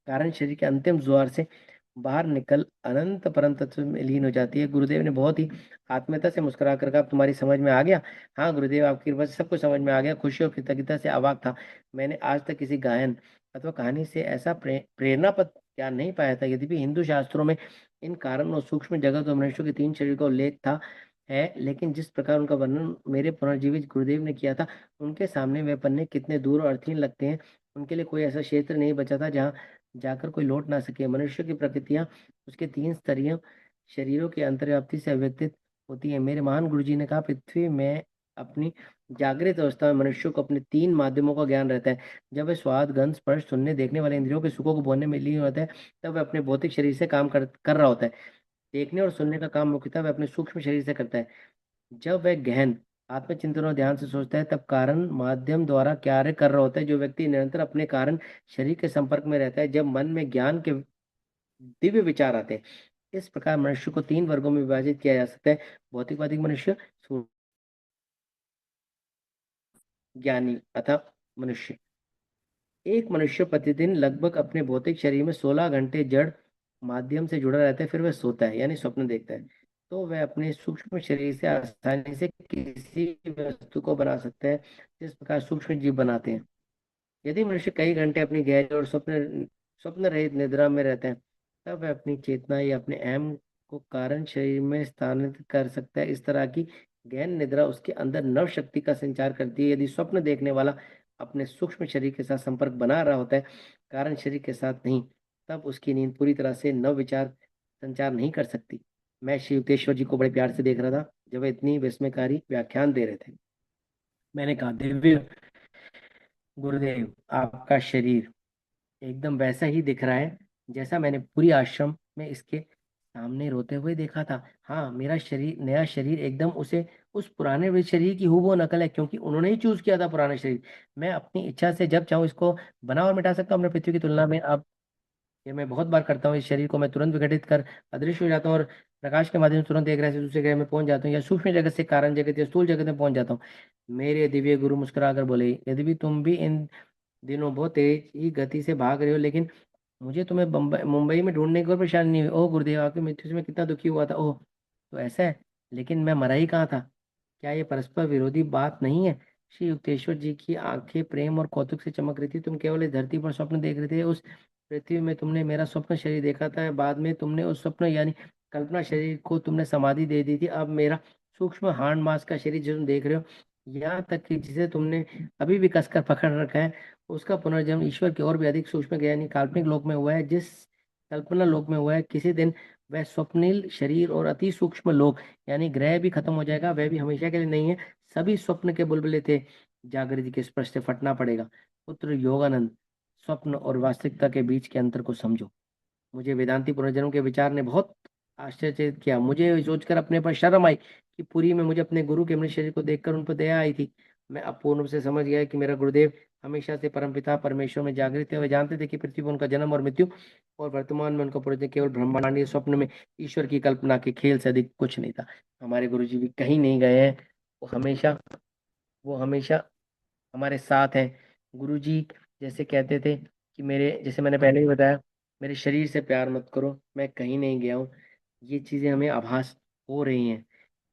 कारण शरीर के अंतिम द्वार से बाहर निकल अनंत परम तत्व में लीन हो जाती है। गुरुदेव ने बहुत ही आत्मीयता से मुस्कुरा कर कहा, अब तुम्हारी समझ में आ गया? हाँ गुरुदेव, आपकी कृपा से सब कुछ समझ में आ गया। खुशी और कृतज्ञता से अवाक था। मैंने आज तक किसी गायन अथवा कहानी से ऐसा प्रेरणापद ज्ञान नहीं पाया था। यद्यपि हिंदू शास्त्रों में इन कारण और सूक्ष्म जगत और मनुष्य के तीन शरीर का उल्लेख था है, लेकिन जिस प्रकार उनका वर्णन मेरे पुनर्जीवित गुरुदेव ने किया था, उनके सामने वे पन्ने कितने दूर और अर्थहीन लगते हैं। उनके लिए कोई ऐसा क्षेत्र नहीं बचा था जहाँ जाकर कोई लौट ना सके। मनुष्य की प्रकृतियां उसके तीन स्तरीय शरीरों की अंतर्व्याप्ति से अव्यक्तित होती है। मेरे महान गुरुजी ने कहा, पृथ्वी में अपनी जागृत अवस्था में मनुष्य को अपने तीन माध्यमों का ज्ञान रहता है। जब वह स्वाद गंध स्पर्श सुनने देखने वाले इंद्रियों के सुखों को भोगने में लीन होता है, तब वह अपने भौतिक शरीर से काम कर रहा होता है। देखने और सुनने का काम मुख्यतः वह अपने सूक्ष्म शरीर से करता है। जब वह गहन आत्मचिंतन और ध्यान से सोचता है, तब कारण माध्यम द्वारा कार्य कर रहा होता है। जो व्यक्ति निरंतर अपने कारण शरीर के संपर्क में रहता है, जब मन में ज्ञान के दिव्य विचार आते हैं। इस प्रकार मनुष्य को तीन वर्गों में विभाजित किया जा सकता है: भौतिकवादी मनुष्य, ज्ञानी अथवा मनुष्य। एक मनुष्य प्रतिदिन लगभग अपने भौतिक शरीर में 16 घंटे जड़ माध्यम से जुड़ा रहता है, फिर वह सोता है यानी स्वप्न देखता है। तो वह अपने सूक्ष्म शरीर से आसानी से किसी वस्तु को बना सकता है, जिस प्रकार सूक्ष्म जीव बनाते हैं। यदि मनुष्य कई घंटे अपनी गहरी और स्वप्न रहित निद्रा में रहता है, तब वह अपनी चेतना या अपने अहम को कारण शरीर में स्थानांतरित कर सकता है। इस तरह की गहन निद्रा उसके अंदर नव शक्ति का संचार करती है। यदि स्वप्न देखने वाला अपने सूक्ष्म शरीर के साथ संपर्क बना रहा होता है, कारण शरीर के साथ नहीं, तब उसकी नींद पूरी तरह से नव विचार संचार नहीं कर सकती। मैं श्री युक्तेश्वर जी को बड़े प्यार से देख रहा था जब वे इतनी विस्मयकारी व्याख्यान दे रहे थे। मैंने कहा, दिव्य गुरुदेव, आपका शरीर एकदम वैसा ही दिख रहा है जैसा मैंने पूरी आश्रम में इसके सामने रोते हुए देखा था। हाँ, मेरा शरीर, नया शरीर एकदम उस पुराने शरीर की हूबहू नकल है, क्योंकि उन्होंने ही चूज किया था पुराना शरीर। मैं अपनी इच्छा से जब चाहूँ इसको बना और मिटा सकता हूँ अपने पृथ्वी की तुलना में। अब ये मैं बहुत बार करता हूँ। इस शरीर को मैं तुरंत विघटित कर अदृश्य हो जाता हूँ और प्रकाश के माध्यम से तुरंत एक ग्रह से दूसरे ग्रह में पहुंच जाता हूँ, या सूक्ष्म जगत से कारण जगत या स्थूल जगत में पहुंच जाता हूँ। मेरे दिव्य गुरु मुस्कुरा कर बोले, यदि भी तुम भी इन दिनों बहुत तेज ही गति से भाग रहे हो, लेकिन मुझे तुम्हें मुंबई में ढूंढने की कोई परेशानी नहीं हुई। ओह गुरुदेव, आपकी मृत्यु से मैं कितना दुखी हुआ था। ओह, तो ऐसा है, लेकिन मैं मरा ही कहाँ था? क्या ये परस्पर विरोधी बात नहीं है? श्री युक्तेश्वर जी की आंखें प्रेम और कौतुक से चमक रही थी। तुम केवल इस धरती पर स्वप्न देख रहे थे। उस पृथ्वी में तुमने मेरा स्वप्न शरीर देखा था, बाद में तुमने उस स्वप्न यानी कल्पना शरीर को तुमने समाधि दे दी थी। अब मेरा सूक्ष्म हाड़ मांस का शरीर जो तुम देख रहे हो, यहाँ तक कि जिसे तुमने अभी भी कसकर पकड़ रखा है, उसका पुनर्जन्म ईश्वर के और भी अधिक सूक्ष्म यानी काल्पनिक लोक में हुआ है। जिस कल्पना लोक में हुआ है, किसी दिन वह स्वप्निल शरीर और अति सूक्ष्म लोक यानी ग्रह भी खत्म हो जाएगा। वह भी हमेशा के लिए नहीं है। सभी स्वप्न के बुलबुले थे, जागृति के स्पर्श से फटना पड़ेगा। पुत्र योगानंद, स्वप्न और वास्तविकता के बीच के अंतर को समझो। मुझे वेदांती पुनर्जन्म के विचार ने बहुत आश्चर्यचकित किया। मुझे सोचकर अपने पर शर्म आई कि कि पुरी में मुझे अपने गुरु के अमृत शरीर को देखकर उन पर दया आई थी। मैं अब पूर्ण रूप से समझ गया कि मेरा गुरुदेव हमेशा से परमपिता परमेश्वर में जागृत थे। वे जानते थे कि पृथ्वी पर उनका जन्म और मृत्यु और वर्तमान में उनका पूर्ण केवल ब्रह्मांडीय स्वप्न में ईश्वर की कल्पना के खेल से अधिक कुछ नहीं था। हमारे गुरुजी भी कहीं नहीं गए हैं, वो हमेशा हमारे साथ हैं। गुरुजी जैसे कहते थे कि जैसे मैंने पहले ही बताया, मेरे शरीर से प्यार मत करो, मैं कहीं नहीं गया हूँ। ये चीजें हमें आभास हो रही हैं।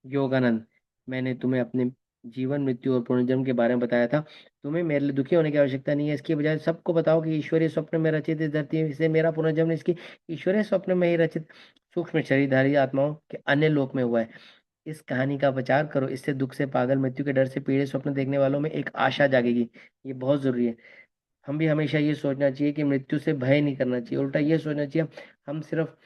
योगानंद, मैंने तुम्हें अपने जीवन मृत्यु और पुनर्जन्म के बारे में बताया था। तुम्हें मेरे लिए दुखी होने की आवश्यकता नहीं है। इसके बजाय सबको बताओ कि ईश्वरीय स्वप्न में रचित इस धरती से मेरा पुनर्जन्म इसकी ईश्वरीय स्वप्न में ही रचित सूक्ष्म शरीरधारी आत्माओं के अन्य लोक में हुआ है। इस कहानी का विचार करो, इससे दुख से पागल, मृत्यु के डर से पीड़ित स्वप्न देखने वालों में एक आशा जागेगी। ये बहुत जरूरी है। हम भी हमेशा ये सोचना चाहिए कि मृत्यु से भय नहीं करना चाहिए, उल्टा ये सोचना चाहिए हम सिर्फ,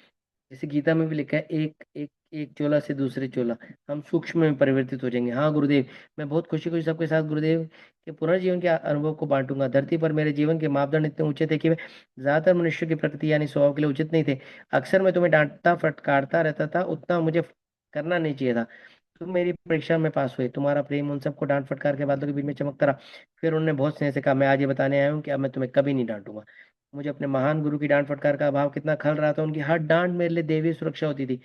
जैसे गीता में भी लिखा है, एक एक एक चोला से दूसरे चोला, हम सूक्ष्म में परिवर्तित हो जाएंगे। हाँ गुरुदेव, मैं बहुत खुशी खुशी सबके साथ गुरुदेव के पुनर्जीवन के अनुभव को बांटूंगा। धरती पर मेरे जीवन के मापदंड इतने ऊंचे थे कि वे ज्यादातर मनुष्य की प्रकृति यानी स्वभाव के लिए उचित नहीं थे। अक्सर मैं तुम्हें डांटता फटकारता रहता था, उतना मुझे करना नहीं चाहिए था। तुम मेरी परीक्षा में पास हुए, तुम्हारा प्रेम उन सबको डांट फटकार के बादलों के बीच में चमकता रहा। फिर उन्होंने बहुत स्नेह से कहा, मैं आज ये बताने आया हूँ कि अब मैं तुम्हें कभी नहीं डांटूंगा। मुझे अपने महान गुरु की डांट फटकार का अभाव कितना खल रहा था। उनकी हर डांट मेरे लिए देवी सुरक्षा होती थी।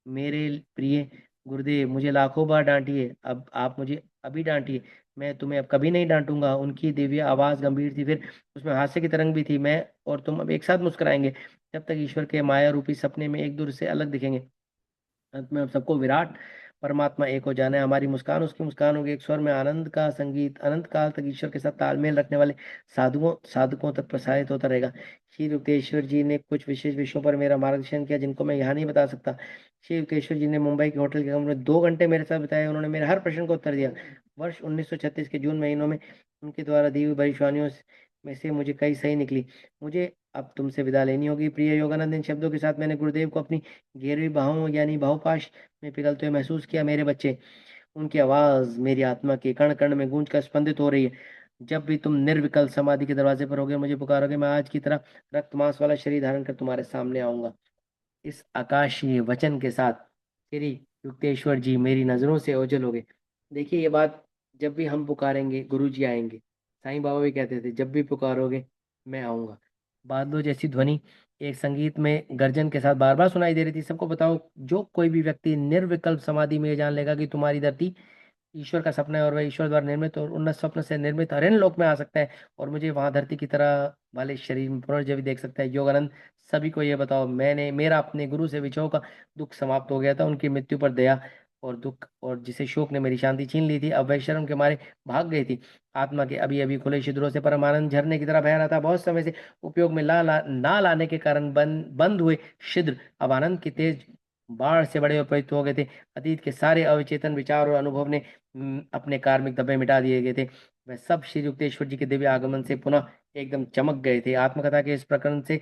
मेरे प्रिय गुरुदेव, मुझे लाखों बार डांटिए, अब आप मुझे अभी डांटिए, मैं तुम्हें अब कभी नहीं डांटूंगा। उनकी दिव्य आवाज गंभीर थी, फिर उसमें हास्य की तरंग भी थी। मैं और तुम अब एक साथ मुस्कुराएंगे जब तक ईश्वर के माया रूपी सपने में एक दूसरे से अलग दिखेंगे। अंत में हम सबको विराट परमात्मा एक हो जाना है। हमारी मुस्कान उसकी मुस्कान होगी, एक स्वर में आनंद का संगीत अनंत काल तक ईश्वर के साथ तालमेल रखने वाले साधकों तक प्रसारित होता रहेगा। श्री युक्तेश्वर जी ने कुछ विशेष विषयों पर मेरा मार्गदर्शन किया जिनको मैं यहाँ नहीं बता सकता। श्री युक्तेश्वर जी ने मुंबई के होटल के कमरे में 2 घंटे मेरे साथ बिताए। उन्होंने मेरे हर प्रश्न को उत्तर दिया। वर्ष 1936 के जून महीनों में उनके द्वारा दी हुई भविष्यवाणियों में से मुझे कई सही निकली। मुझे अब तुमसे विदा लेनी होगी प्रिय योगानंद। इन शब्दों के साथ मैंने गुरुदेव को अपनी गहरी बाहों यानी बाहुपाश में पिघलते हुए महसूस किया। मेरे बच्चे, उनकी आवाज मेरी आत्मा के कण कण में गूंज कर स्पंदित हो रही है। जब भी तुम निर्विकल्प समाधि के दरवाजे पर होगे, मुझे पुकारोगे, मैं आज की तरह रक्त मांस वाला शरीर धारण कर तुम्हारे सामने आऊंगा। इस आकाशीय वचन के साथ श्री युक्तेश्वर जी मेरी नजरों से ओझल हो गए। देखिए ये बात, जब भी हम पुकारेंगे गुरु जी आएंगे। साईं बाबा भी कहते थे, जब भी पुकारोगे मैं आऊंगा। बादलों जैसी ध्वनि एक संगीत में गर्जन के साथ बार बार सुनाई दे रही थी। सबको बताओ, जो कोई भी व्यक्ति निर्विकल्प समाधि में ये जान लेगा कि तुम्हारी धरती ईश्वर का सपना है और वह ईश्वर द्वारा निर्मित और उन्नत स्वप्न से निर्मित हरेन लोक में आ सकता है और मुझे वहां धरती की तरह वाले शरीर में पुनर्जीवित देख सकता है। योगानंद, सभी को ये बताओ, मेरा अपने गुरु से विछोह का दुख समाप्त हो गया था। उनकी मृत्यु पर दया और दुख और जिसे शोक ने मेरी शांति छीन ली थी, अब वह शर्म के मारे भाग गई थी। आत्मा के अभी अभी खुले छिद्रों से परमानंद झरने की तरह बह रहा था। बहुत समय से उपयोग में ना लाने के कारण बंद हुए छिद्र अब आनंद की तेज बाढ़ से बड़े उपयुक्त हो गए थे। अतीत के सारे अवचेतन विचार और अनुभव ने अपने कार्मिक धब्बे मिटा दिए गए थे। वह सब श्री युक्तेश्वर जी के दिव्य आगमन से पुनः एकदम चमक गए थे। आत्मकथा के इस प्रकरण से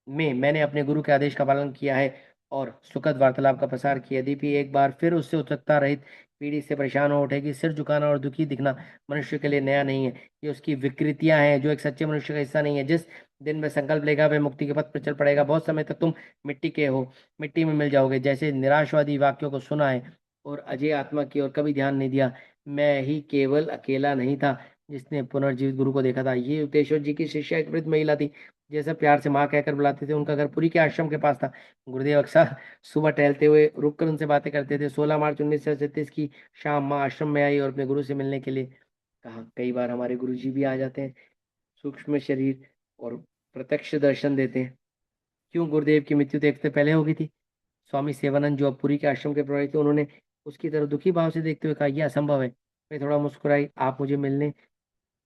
मैंने अपने गुरु के आदेश का पालन किया है और सुखद वार्तालाप का प्रसार किया। यद्यपि एक बार फिर उससे उत्सुकता रहित पीढ़ी से परेशान हो उठेगी। सिर झुकाना और दुखी दिखना मनुष्य के लिए नया नहीं है, ये उसकी विकृतियां हैं जो एक सच्चे मनुष्य का हिस्सा नहीं है। जिस दिन में संकल्प लेगा वह मुक्ति के पथ पर चल पड़ेगा। बहुत समय तक तुम मिट्टी के हो, मिट्टी में मिल जाओगे। जैसे निराशवादी वाक्यों को सुना है और अजय आत्मा की ओर कभी ध्यान नहीं दिया। मैं ही केवल अकेला नहीं था जिसने पुनर्जीवित गुरु को देखा था। ये युक्तेश्वर जी की शिष्या एक वृद्ध महिला थी, जैसा प्यार से माँ कहकर बुलाते थे। उनका घर पुरी के आश्रम के पास था। गुरुदेव अक्सर सुबह टहलते हुए रुककर उनसे बातें करते थे। 16 मार्च 1937 की शाम माँ आश्रम में आई और अपने गुरु से मिलने के लिए कहा। कई बार हमारे गुरु जी भी आ जाते हैं सूक्ष्म शरीर और प्रत्यक्ष दर्शन देते हैं। क्यों? गुरुदेव की मृत्यु तो एक हफ्ते पहले हो गई थी। स्वामी सेवानंद जो अब पुरी के आश्रम के प्रभारी थे, उन्होंने उसकी तरफ दुखी भाव से देखते हुए कहा, यह असंभव है। मैं थोड़ा मुस्कुराई। आप मुझे मिलने,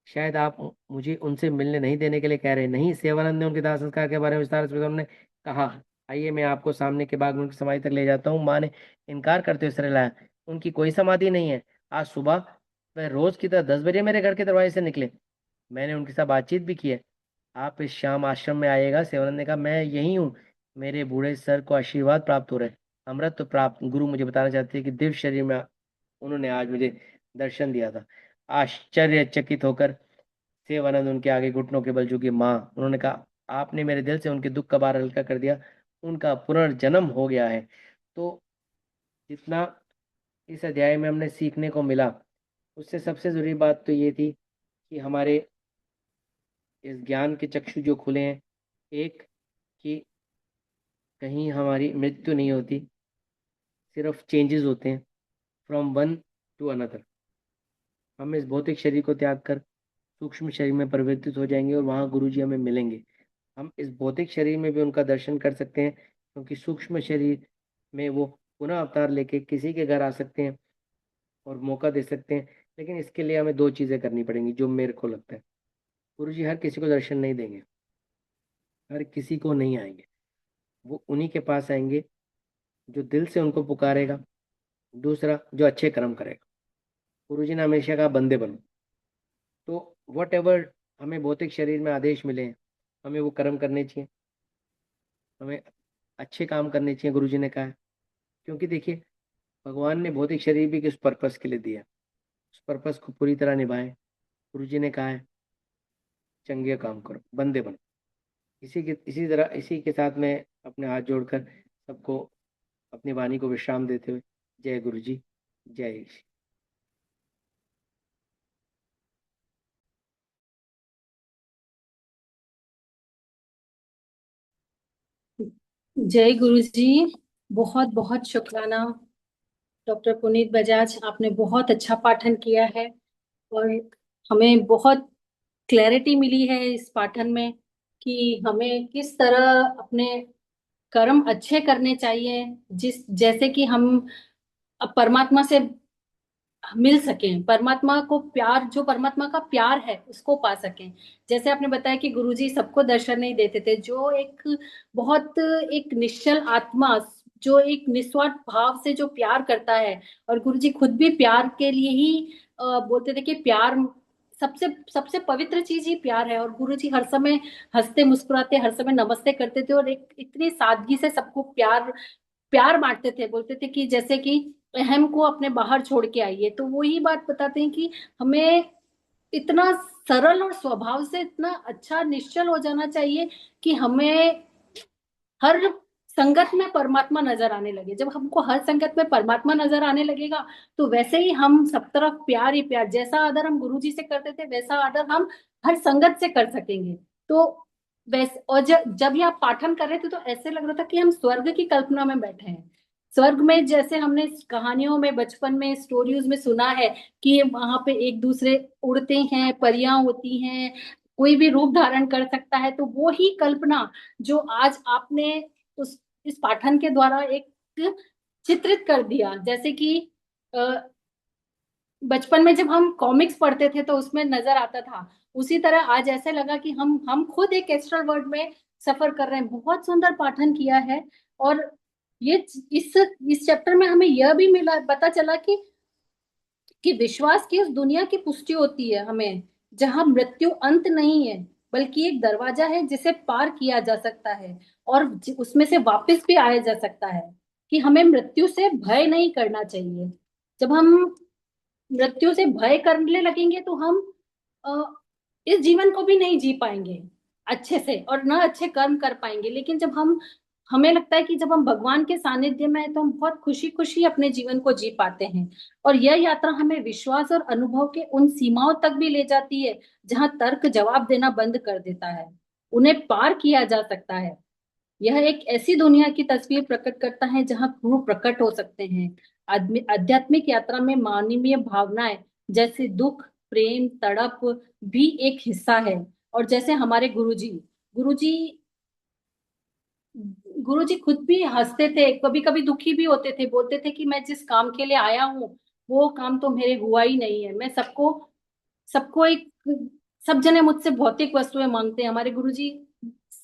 शायद आप मुझे उनसे मिलने नहीं देने के लिए कह रहे हैं। नहीं, सेवानंद ने उनके दाह संस्कार के बारे में विस्तार से बताया। उन्होंने कहा, आइए मैं आपको सामने के बाग में उनकी समाधि तक ले जाता हूँ। माँ ने इनकार करते हुए सिर हिलाया। उनकी कोई समाधि नहीं है। आज सुबह वह रोज की तरह 10 बजे मेरे घर के दरवाजे से निकले। मैंने उनके साथ बातचीत भी की है। आप इस शाम आश्रम में आइएगा। सेवानंद ने कहा, मैं यही हूँ। मेरे बूढ़े सर को आशीर्वाद प्राप्त हो रहे, अमृत तो प्राप्त। गुरु मुझे बताना चाहते हैं कि दिव्य शरीर में उन्होंने आज मुझे दर्शन दिया था। आश्चर्यचकित होकर सेवानंद उनके आगे घुटनों के बल झुके। माँ, उन्होंने कहा, आपने मेरे दिल से उनके दुख का भार हल्का कर दिया। उनका पुनर्जन्म हो गया है। तो जितना इस अध्याय में हमने सीखने को मिला, उससे सबसे ज़रूरी बात तो ये थी कि हमारे इस ज्ञान के चक्षु जो खुले हैं, एक कि कहीं हमारी मृत्यु नहीं होती, सिर्फ चेंजेस होते हैं फ्रॉम वन टू अनदर। हम इस भौतिक शरीर को त्याग कर सूक्ष्म शरीर में परिवर्तित हो जाएंगे और वहाँ गुरु जी हमें मिलेंगे। हम इस भौतिक शरीर में भी उनका दर्शन कर सकते हैं, क्योंकि सूक्ष्म शरीर में वो पुनः अवतार लेके किसी के घर आ सकते हैं और मौका दे सकते हैं। लेकिन इसके लिए हमें दो चीज़ें करनी पड़ेंगी, जो मेरे को लगता है। गुरु जी हर किसी को दर्शन नहीं देंगे, हर किसी को नहीं आएंगे। वो उन्हीं के पास आएंगे जो दिल से उनको पुकारेगा, दूसरा जो अच्छे कर्म करेगा। गुरु जी ने हमेशा कहा बंदे बनो। तो वट एवर हमें भौतिक शरीर में आदेश मिले हैं, हमें वो कर्म करने चाहिए, हमें अच्छे काम करने चाहिए, गुरु जी ने कहा है। क्योंकि देखिए, भगवान ने भौतिक शरीर भी किस पर्पस के लिए दिया, उस पर्पस को पूरी तरह निभाएं। गुरु जी ने कहा है चंगे काम करो, बंदे बनो। इसी तरह इसी के साथ में अपने हाथ जोड़कर सबको अपनी वाणी को विश्राम देते हुए, जय गुरु जी, जय श्री। जय गुरु जी। बहुत बहुत शुक्राना डॉक्टर पुनीत बजाज, आपने बहुत अच्छा पाठन किया है और हमें बहुत क्लैरिटी मिली है इस पाठन में कि हमें किस तरह अपने कर्म अच्छे करने चाहिए, जैसे कि हम अब परमात्मा से मिल सकें, परमात्मा को प्यार, जो परमात्मा का प्यार है उसको पा सकें। जैसे आपने बताया कि गुरुजी सबको दर्शन नहीं देते थे, जो एक बहुत एक निश्चल आत्मा, जो एक निस्वार्थ भाव से जो प्यार करता है, और गुरुजी खुद भी प्यार के लिए ही बोलते थे कि प्यार सबसे सबसे पवित्र चीज ही प्यार है। और गुरुजी हर समय हंसते मुस्कुराते, हर समय नमस्ते करते थे और एक इतनी सादगी से सबको प्यार प्यार बांटते थे। बोलते थे कि जैसे कि अहम को अपने बाहर छोड़ के आइए। तो वही बात बताते हैं कि हमें इतना सरल और स्वभाव से इतना अच्छा निश्चल हो जाना चाहिए कि हमें हर संगत में परमात्मा नजर आने लगे। जब हमको हर संगत में परमात्मा नजर आने लगेगा तो वैसे ही हम सब तरफ प्यार ही प्यार, जैसा आदर हम गुरु जी से करते थे वैसा आदर हम हर संगत से कर सकेंगे। तो वैसे, और जब ये आप पाठन कर रहे थे तो ऐसे लग रहा था कि हम स्वर्ग की कल्पना में बैठे हैं। स्वर्ग में जैसे हमने कहानियों में, बचपन में, स्टोरीज में सुना है कि वहां पे एक दूसरे उड़ते हैं, परियां होती हैं, कोई भी रूप धारण कर सकता है। तो वो ही कल्पना जो आज आपने उस इस पाठन के द्वारा एक चित्रित कर दिया। जैसे कि बचपन में जब हम कॉमिक्स पढ़ते थे तो उसमें नजर आता था, उसी तरह आज ऐसे लगा कि हम खुद एक एस्ट्रल वर्ल्ड में सफर कर रहे हैं। बहुत सुंदर पाठन किया है। और ये इस चैप्टर में हमें यह भी मिला, पता चला कि विश्वास की उस दुनिया की पुष्टि होती है हमें, जहां मृत्यु अंत नहीं है बल्कि एक दरवाजा है जिसे पार किया जा सकता है और उसमें से वापस भी आया जा सकता है। कि हमें मृत्यु से भय नहीं करना चाहिए। जब हम मृत्यु से भय करने लगेंगे तो हम अ, इस जीवन को भी नहीं जी पाएंगे अच्छे से और ना अच्छे कर्म कर पाएंगे। लेकिन जब हमें लगता है कि जब हम भगवान के सानिध्य में हैं तो हम बहुत खुशी खुशी अपने जीवन को जी पाते हैं। और यह यात्रा हमें विश्वास और अनुभव के उन सीमाओं तक भी ले जाती है जहां तर्क जवाब देना बंद कर देता है। उन्हें पार किया जा सकता है। यह एक ऐसी दुनिया की तस्वीर प्रकट करता है जहां गुरु प्रकट हो सकते हैं। आध्यात्मिक यात्रा में मानवीय भावनाएं जैसे दुख, प्रेम, तड़प भी एक हिस्सा है। और जैसे हमारे गुरुजी गुरुजी खुद भी हंसते थे, कभी कभी दुखी भी होते थे, बोलते थे कि मैं जिस काम के लिए आया हूँ वो काम तो मेरे हुआ ही नहीं है। मैं सबको सबको एक सब जने मुझसे भौतिक वस्तुएं मांगते हैं। हमारे गुरुजी,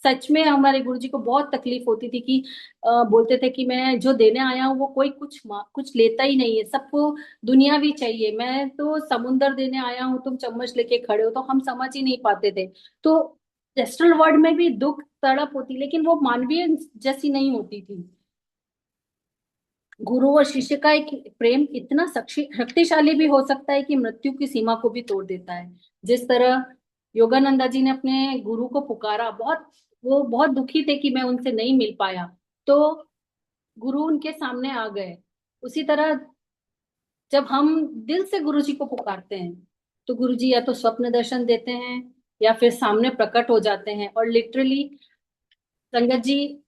सच में हमारे गुरुजी को बहुत तकलीफ होती थी कि बोलते थे कि मैं जो देने आया हूँ वो कोई कुछ लेता ही नहीं है, सबको दुनियावी चाहिए। मैं तो समुंदर देने आया हूँ, तुम चम्मच लेके खड़े हो। तो हम समझ ही नहीं पाते थे। तो एस्ट्रल वर्ल्ड में भी दुख तड़प होती, लेकिन वो मानवीय जैसी नहीं होती थी। गुरु और शिष्य का एक प्रेम इतना शक्तिशाली भी हो सकता है कि मृत्यु की सीमा को भी तोड़ देता है। जिस तरह योगानंदा जी ने अपने गुरु को पुकारा, वो बहुत दुखी थे कि मैं उनसे नहीं मिल पाया, तो गुरु उनके सामने आ गए। उसी तरह जब हम दिल से गुरु जी को पुकारते हैं तो गुरु जी या तो स्वप्न दर्शन देते हैं या फिर सामने प्रकट हो जाते हैं। और लिटरली संगत जी,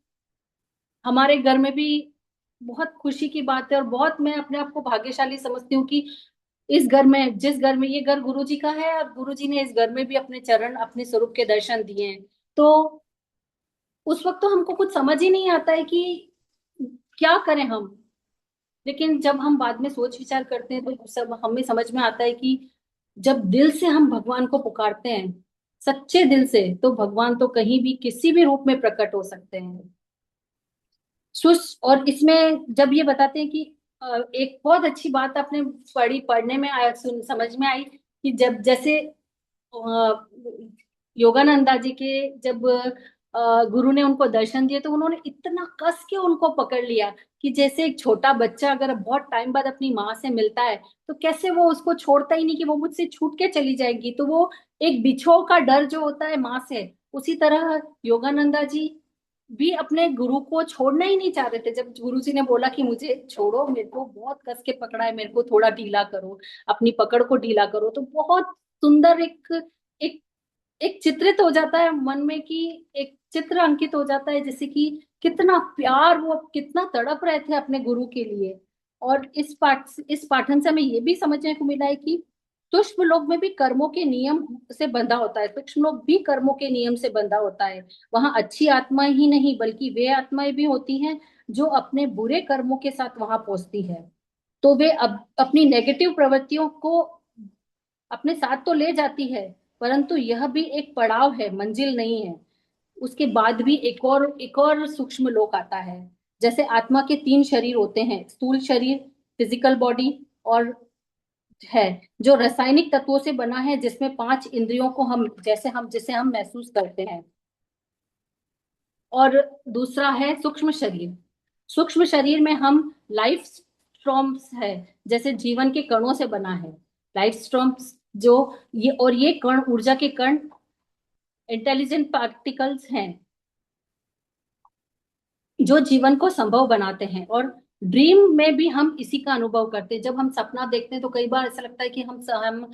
हमारे घर में भी बहुत खुशी की बात है और बहुत मैं अपने आप को भाग्यशाली समझती हूँ कि इस घर में, जिस घर में, ये घर गुरु जी का है और गुरु जी ने इस घर में भी अपने चरण, अपने स्वरूप के दर्शन दिए हैं। तो उस वक्त तो हमको कुछ समझ ही नहीं आता है कि क्या करें हम। लेकिन जब हम बाद में सोच विचार करते हैं तो सब हमें समझ में आता है कि जब दिल से हम भगवान को पुकारते हैं, सच्चे दिल से, तो भगवान तो कहीं भी किसी भी रूप में प्रकट हो सकते हैं। और इसमें जब ये बताते हैं कि एक बहुत अच्छी बात आपने पढ़ने में आया, समझ में आई कि जब जैसे योगानंदा जी के जब गुरु ने उनको दर्शन दिए तो उन्होंने इतना कस के उनको पकड़ लिया कि जैसे एक छोटा बच्चा अगर बहुत टाइम बाद अपनी माँ से मिलता है तो कैसे वो उसको छोड़ता ही नहीं कि वो मुझसे छूट के चली जाएगी। तो वो एक बिछोह का डर जो होता है माँ से, उसी तरह योगानंदा जी भी अपने गुरु को छोड़ना ही नहीं चाह रहे थे। जब गुरु जी ने बोला कि मुझे छोड़ो, मेरे को बहुत कस के पकड़ा है, मेरे को थोड़ा ढीला करो, अपनी पकड़ को ढीला करो, तो बहुत सुंदर एक एक चित्रित हो जाता है मन में कि एक चित्र अंकित हो जाता है जैसे कि कितना प्यार, वो कितना तड़प रहे थे अपने गुरु के लिए। और इस पाठन से हमें ये भी समझने को मिला है कि सूक्ष्म लोक में भी कर्मों के नियम से बंधा होता है, सूक्ष्म लोक भी कर्मों के नियम से बंधा होता है। वहां अच्छी आत्माएं ही नहीं बल्कि वे आत्माएं भी होती हैं जो अपने बुरे कर्मों के साथ वहां पहुंचती है। तो वे अपनी नेगेटिव प्रवृत्तियों को अपने साथ तो ले जाती है, परंतु यह भी एक पड़ाव है, मंजिल नहीं है। उसके बाद भी एक और सूक्ष्म लोक आता है। जैसे आत्मा के 3 शरीर होते हैं, स्थूल शरीर, फिजिकल बॉडी, और है जो रासायनिक तत्वों से बना है, जिसमें 5 इंद्रियों को हम जिसे हम महसूस करते हैं। और दूसरा है सूक्ष्म शरीर। सूक्ष्म शरीर में हम लाइफ स्ट्रॉम्स है, जैसे जीवन के कणों से बना है। लाइफ स्ट्रॉम्स जो ये कण, ऊर्जा के कण, इंटेलिजेंट पार्टिकल्स हैं जो जीवन को संभव बनाते हैं। और ड्रीम में भी हम इसी का अनुभव करते हैं। जब हम सपना देखते हैं तो कई बार ऐसा लगता है कि हम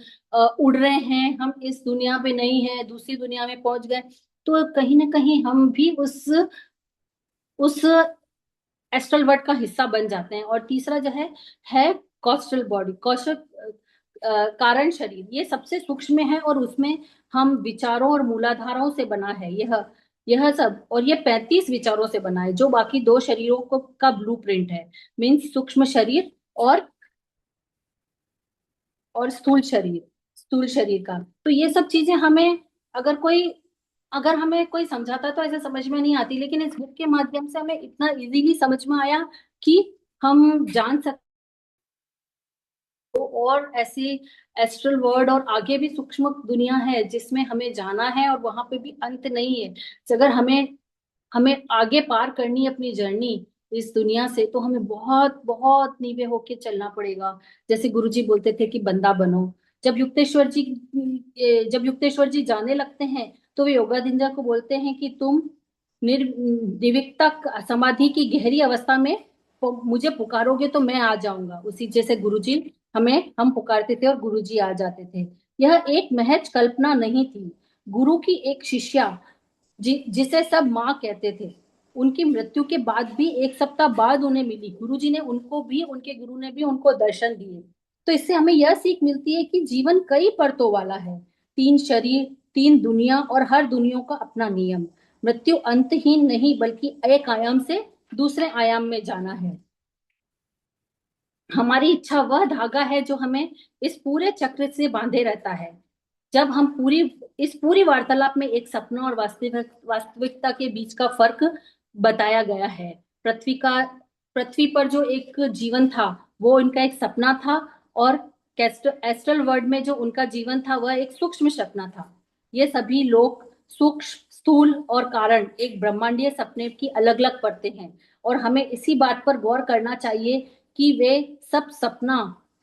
उड़ रहे हैं, हम इस दुनिया में नहीं है, दूसरी दुनिया में पहुंच गए। तो कहीं ना कहीं हम भी उस एस्ट्रल वर्ल्ड का हिस्सा बन जाते हैं। और तीसरा जो है कॉस्टल बॉडी, कौशल कारण शरीर, ये सबसे सूक्ष्म है और उसमें हम विचारों और मूलाधाराओं से बना है यह सब। और ये 35 विचारों से बना है जो बाकी 2 शरीरों को का ब्लूप्रिंट है। मीन्स सूक्ष्म शरीर और स्थूल शरीर का। तो ये सब चीजें हमें, अगर हमें कोई समझाता तो ऐसे समझ में नहीं आती, लेकिन इस बुक के माध्यम से हमें इतना इजीली समझ में आया कि हम जान सकते। और ऐसी एस्ट्रल वर्ल्ड और आगे भी सूक्ष्म दुनिया है जिसमें हमें जाना है और वहां पे भी अंत नहीं है। अगर हमें हमें आगे पार करनी है अपनी जर्नी इस दुनिया से, तो हमें बहुत बहुत नीवे होके चलना पड़ेगा। जैसे गुरुजी बोलते थे कि बंदा बनो। जब युक्तेश्वर जी जब युक्तेश्वर जी जाने लगते हैं तो वे योगानंदा को बोलते हैं कि तुम निर्विकता समाधि की गहरी अवस्था में मुझे पुकारोगे तो मैं आ जाऊंगा। उसी जैसे गुरुजी हम पुकारते थे और गुरुजी आ जाते थे। यह एक महज कल्पना नहीं थी। गुरु की एक शिष्या जिसे सब माँ कहते थे, उनकी मृत्यु के बाद भी 1 सप्ताह बाद उन्हें मिली। गुरुजी ने उनको भी, उनके गुरु ने भी उनको दर्शन दिए। तो इससे हमें यह सीख मिलती है कि जीवन कई परतों वाला है। 3 शरीर, 3 दुनिया और हर दुनिया का अपना नियम। मृत्यु अंतहीन नहीं बल्कि एक आयाम से दूसरे आयाम में जाना है। हमारी इच्छा वह धागा है जो हमें इस पूरे चक्र से बांधे रहता है। जब हम इस पूरी वार्तालाप में एक सपना और वास्तविकता के बीच का फर्क बताया गया है। पृथ्वी पर जो एक जीवन था वो इनका एक सपना था, और एस्ट्रल वर्ल्ड में जो उनका जीवन था वह एक सूक्ष्म सपना था। ये सभी लोग सूक्ष्म, स्थूल और कारण एक ब्रह्मांडीय सपने की अलग अलग परतें हैं। और हमें इसी बात पर गौर करना चाहिए कि वे सब सपना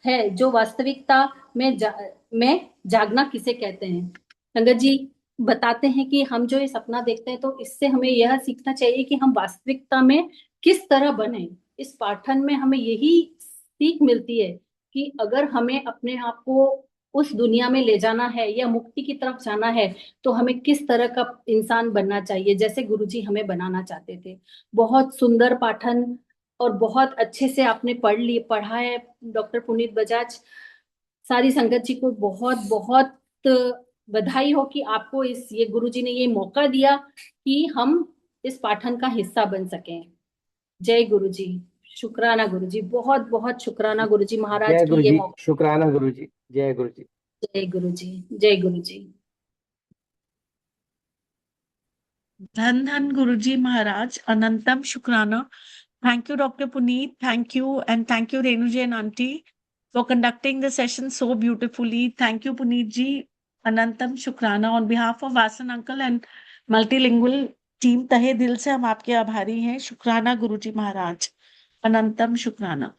है जो वास्तविकता में जागना किसे कहते हैं। संगत जी बताते हैं कि हम जो ये सपना देखते हैं तो इससे हमें यह सीखना चाहिए कि हम वास्तविकता में किस तरह बने। इस पाठन में हमें यही सीख मिलती है कि अगर हमें अपने आप को उस दुनिया में ले जाना है या मुक्ति की तरफ जाना है तो हमें किस तरह का इंसान बनना चाहिए, जैसे गुरुजी हमें बनाना चाहते थे। बहुत सुंदर पाठन और बहुत अच्छे से आपने पढ़ा है डॉक्टर पुनीत बजाज। सारी संगत जी को बहुत बहुत बधाई हो कि आपको ये गुरुजी ने ये मौका दिया कि हम इस पाठन का हिस्सा बन सकें। जय गुरुजी, शुक्राना गुरुजी, बहुत बहुत शुक्राना गुरुजी महाराज जय की गुरु ये जी, मौका। शुक्राना गुरु जी, जय गुरु जी। जय गुरुजी, जय गुरुजी। धन धन गुरुजी महाराज, अनंतम शुक्राना. Thank you, Dr. Puneet. Thank you, and thank you, Renuji and Auntie, for conducting the session so beautifully. Thank you, Puneet ji. Anantam Shukrana. On behalf of Vasan Uncle and Multilingual team, तहे दिल से हम आपके आभारी हैं. शुक्राना गुरुजी महाराज. अनंतम शुक्राना.